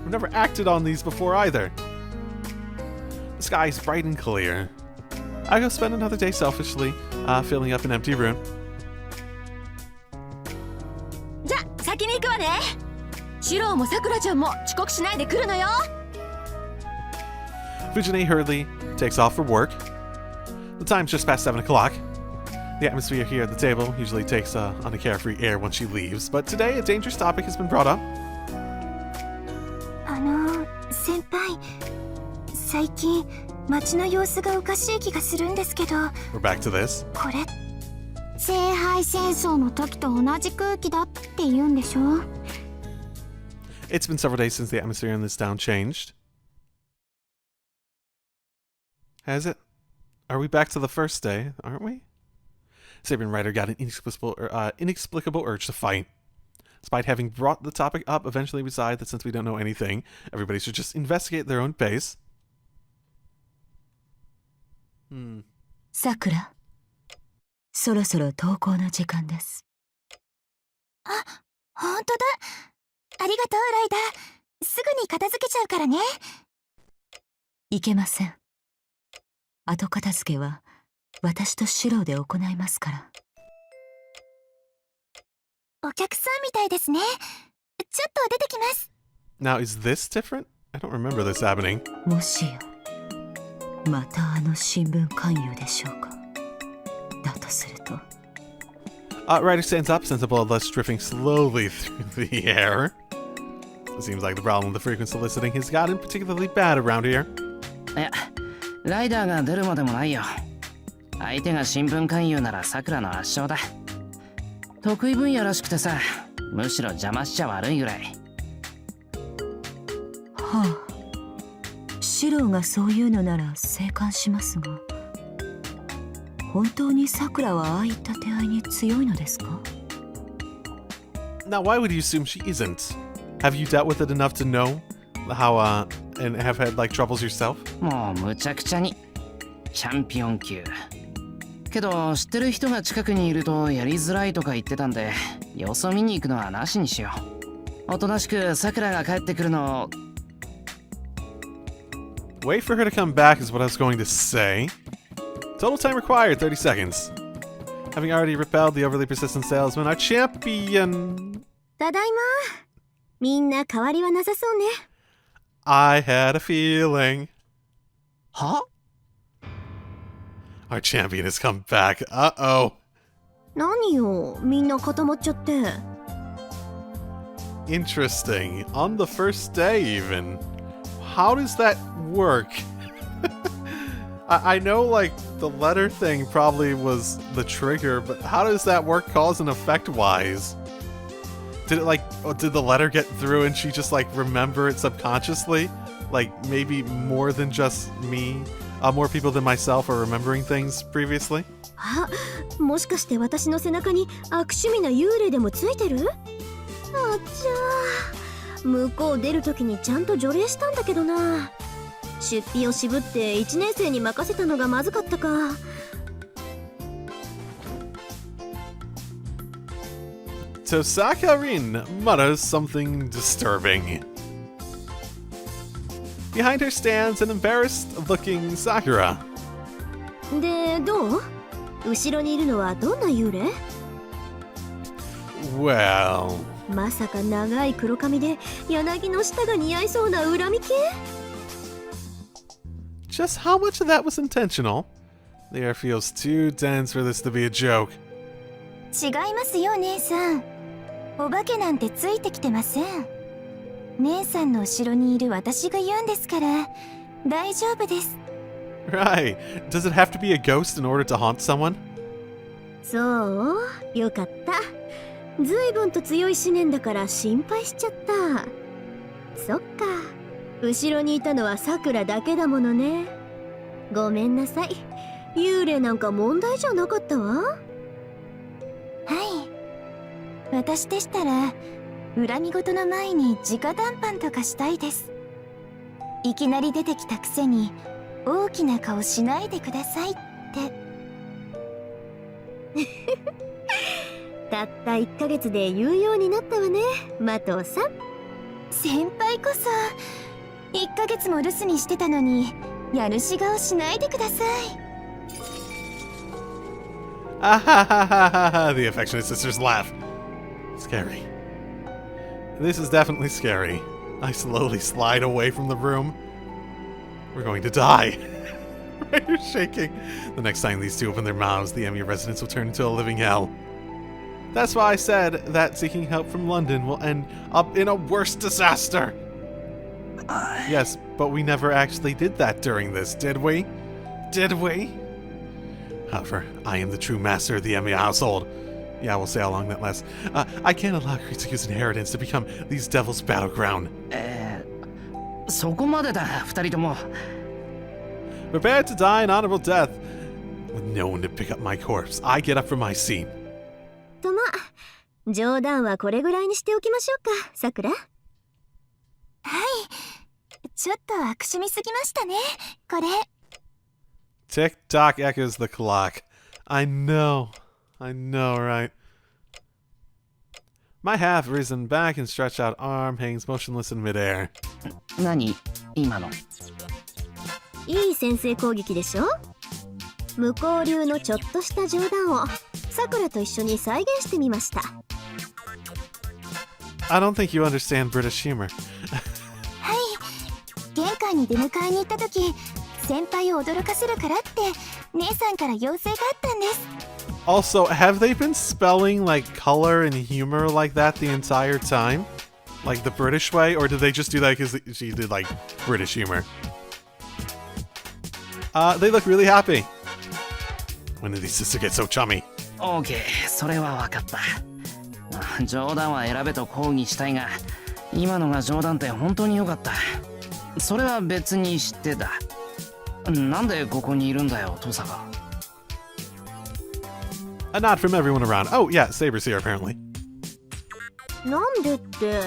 I've never acted on these before either. The sky is bright and clear. I go spend another day selfishly, filling up an empty room. じゃ、先に行くわね。シロウもさくらちゃんも遅刻しないで来るのよ。Fujine hurriedly takes off for work. The time's just past 7 o'clock. The atmosphere here at the table usually takes on a carefree air when she leaves, but today a dangerous topic has been brought up. 先輩、最近街の様子がおかしい気がするんですけど。We're back to this. これ、聖杯戦争の時と同じ空気だって言うんでしょ。It's been several days since the atmosphere in this town changed. Has it? Are we back to the first day, aren't we? Sabian Rider got an inexplicable urge to fight. Despite having brought the topic up, eventually we decided that since we don't know anything, everybody should just investigate at their own pace. さくら、そろそろ登校の時間です。あ、ほんとだ。ありがとう、ライダー。すぐに片付けちゃうからね。いけません。後片付けは私とシロで行いますから。お客さんみたいですね。ちょっと出てきます。 Now, is this different? I don't remember this happening. もしやまたあの新聞勧誘でしょうか。だとすると Ryder stands up, sense of bloodlust drifting slowly through the air. It seems like the problem with the frequent soliciting has gotten particularly bad around here. いや、ライダーが出るまでもないよ。相手が新聞勧誘ならさくらの圧勝だ。得意分野らしくてさ、むしろ邪魔しちゃ悪いぐらい。はあ、シロがそういうのなら静観しますが、本当にさくらはああいった手合いに強いのですか？ Now, why would you assume she isn't? Have you dealt with it enough to know how, and have had, like, troubles yourself? もうむちゃくちゃにチャンピオン級。けど知ってる人が近くにいるとやりづらいとか言ってたんで、様子を見に行くのはなしにしよう。おとなしくさくらが帰ってくるのを。 Wait for her to come back is what I was going to say. Total time required, 30 seconds. Having already repelled the overly persistent salesman, our champion... ただいま。みんな変わりはなさそうね。 I had a feeling. は？ Our champion has come back. Uh-oh. 何よ、みんな固まっちゃって。 Interesting. On the first day, even. How does that work? I know, like, the letter thing probably was the trigger, but how does that work cause and effect-wise? Did it, like, did the letter get through and she just, like, remember it subconsciously? Like, maybe more than just me? More people than myself are remembering things previously? あ、もしかして私の背中に悪趣味な幽霊でもついてる？あっちゃー。向こう出るときにちゃんと除霊したんだけどな。出費を渋って1年生に任せたのがまずかったか。 Tosaka Rin mutters something disturbing. Behind her stands an embarrassed-looking Sakura. で、どう？後ろにいるのはどんな幽霊？ Well... まさか長い黒髪で柳の下が似合いそうな恨み系？ Just how much of that was intentional? The air feels too dense for this to be a joke. 違いますよ、姉さん。お化けなんてついてきてません。姉さんの後ろにいる私が言うんですから大丈夫です。 Right. Does it have to be a ghost in order to haunt someone? そう、よかった。ずいぶんと強い思念だから心配しちゃった。そっか、後ろにいたのはさくらだけだものね。ごめんなさい。幽霊なんか問題じゃなかったわ。はい、私でしたら恨み事の前に直談判とかしたいです。いきなり出てきたくせに大きな顔しないでくださいって。たった1ヶ月で言うようになったわね、マトさん。先輩こそ1ヶ月も留守にしてたのにやるし顔しないでください。Ah ha ha ha ha ha! The affectionate sisters laugh. Scary. This is definitely scary. I slowly slide away from the room. We're going to die. Ryder's shaking. The next time these two open their mouths, the Emu residence will turn into a living hell. That's why I said that seeking help from London will end up in a worse disaster. Yes, but we never actually did that during this, did we? Did we? However, I am the true master of the Emu household. Yeah, we'll see how long that lasts. I can't allow Kritsuku's inheritance to become these devils' battleground. そこまでだ、二人とも。Prepare to die an honorable death. With no one to pick up my corpse, I get up from my seat. とま、冗談はこれぐらいにしておきましょうか、さくら。はい、ちょっと悪趣味すぎましたね、これ。Tick-tock echoes the clock. I know, right? My half-risen back and stretched out arm hangs motionless in midair. 何今の？いい先制攻撃でしょ？向こう流のちょっとした冗談をさくらと一緒に再現してみました。 I don't think you understand British humor. はい、玄関に出迎えに行った時、先輩を驚かせるからって姉さんから要請があったんです。 Also, have they been spelling like color and humor like that the entire time? Like the British way? Or did they just do that because she did like British humor? They look really happy. When did these sisters get so chummy? オーケー、それは分かった。冗談は選べと抗議したいが、今のが冗談って本当に良かった。それは別に知ってた。なんでここにいるんだよ、トサが。A nod from everyone around. Oh, yeah, Saber's here apparently. なんでって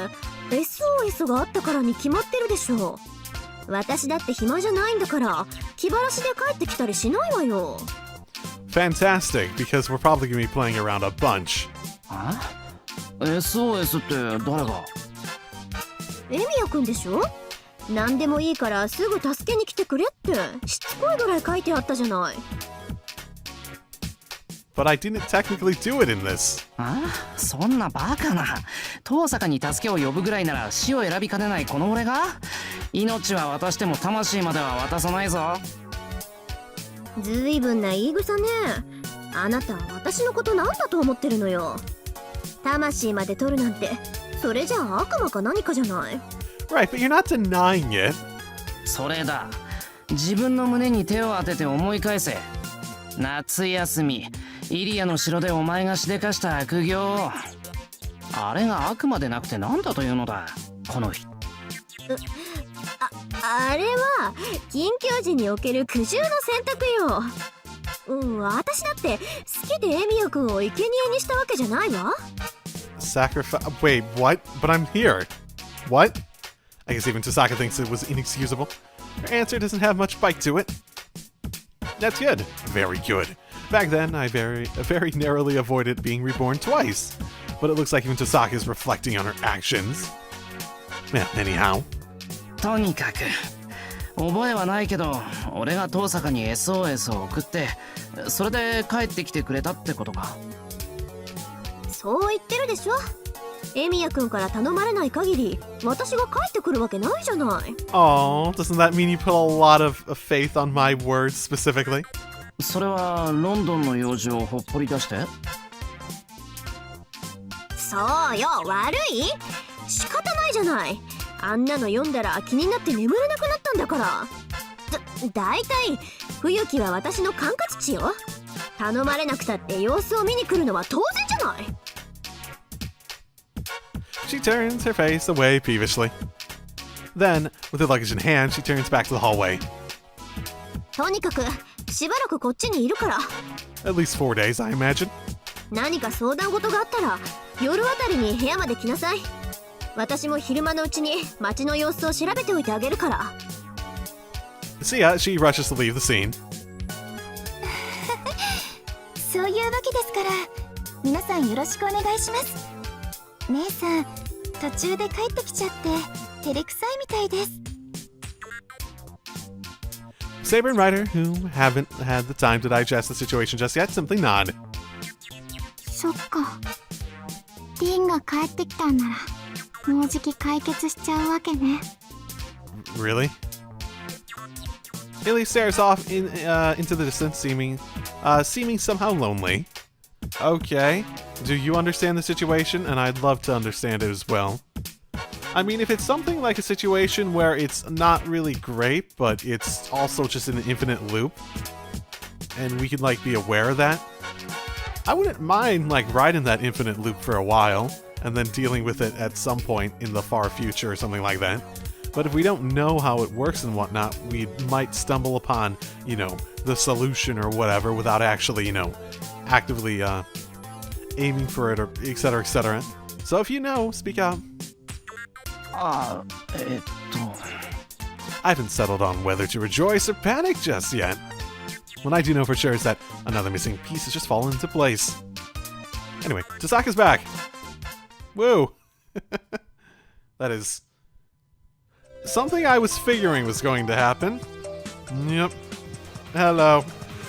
SOS があったからに決まってるでしょ。私だって暇じゃないんだから気晴らしで帰ってきたりしないわよ。 Fantastic, because we're probably going to be playing around a bunch. あ？ SOS って誰が？エミヤくんでしょ。何でもいいからすぐ助けに来てくれってしつこいぐらい書いてあったじゃない。 But I didn't technically do it in this. あ？そんなバカな。遠坂に助けを呼ぶぐらいなら死を選びかねないこの俺が？命は渡しても魂までは渡さないぞ。ずいぶんな言い草ね。あなたは私のことなんだと思ってるのよ。魂まで取るなんてそれじゃあ悪魔か何かじゃない。 Right, but you're not denying it. それだ。自分の胸に手を当てて思い返せ。夏休みイリアの城でお前がしでかした悪行。あれが悪魔でなくて何だというのだこの人。あれは緊急時における苦渋の選択よ。私だって好きでエミヤ君を生贄にしたわけじゃないわ。 Sacrifice. Wait, what? But I'm here. What? I guess even Tasaka thinks it was inexcusable. Her answer doesn't have much bite to it. That's good. Very good. Back then, I very narrowly avoided being reborn twice. But it looks like even Tasaka is reflecting on her actions. Well, anyhow. とにかく覚えはないけど俺が遠坂に SOS を送ってそれで帰ってきてくれたってことか。そう言ってるでしょ。エミヤ君から頼まれない限り私が帰ってくるわけないじゃない。 Oh, doesn't that mean you put a lot of faith on my words specifically? それはロンドンの用事をほっぽり出して。そうよ、悪い？仕方ないじゃない。あんなの読んだら気になって眠れなくなったんだから。だいたい冬木は私の管轄地よ。頼まれなくたって様子を見に来るのは当然じゃない。 She turns her face away peevishly. Then, with her luggage in hand, she turns back to the hallway. とにかくしばらくこっちにいるから。 At least 4 days, I imagine. 何か相談事があったら夜あたりに部屋まで来なさい。私も昼間のうちに街の様子を調べておいてあげるから。 So yeah, she rushes to leave the scene. そういうわけですから皆さんよろしくお願いします。姉さん途中で帰ってきちゃって照れくさいみたいです。 Saber and Ryder, who haven't had the time to digest the situation just yet, simply nod. そっか。リンが帰ってきたんならもうじき解決しちゃうわけね。 Really? Haley stares off into the distance, seeming somehow lonely. Okay, do you understand the situation? And I'd love to understand it as well. I mean, if it's something like a situation where it's not really great, but it's also just in an infinite loop, and we could like be aware of that, I wouldn't mind like riding that infinite loop for a while, and then dealing with it at some point in the far future or something like that. But if we don't know how it works and whatnot, we might stumble upon, you know, the solution or whatever without actually, you know, actively aiming for it or etc. etc. So if you know, speak out. ああ、I haven't settled on whether to rejoice or panic just yet. What I do know for sure is that another missing piece has just fallen into place. Anyway, Tasaka's back. Woo! That is something I was figuring was going to happen. Yep. Hello.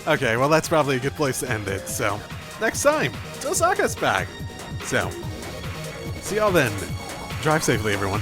Okay, well that's probably a good place to end it, so next time, Tosaka's back. So, see y'all then. Drive safely, everyone.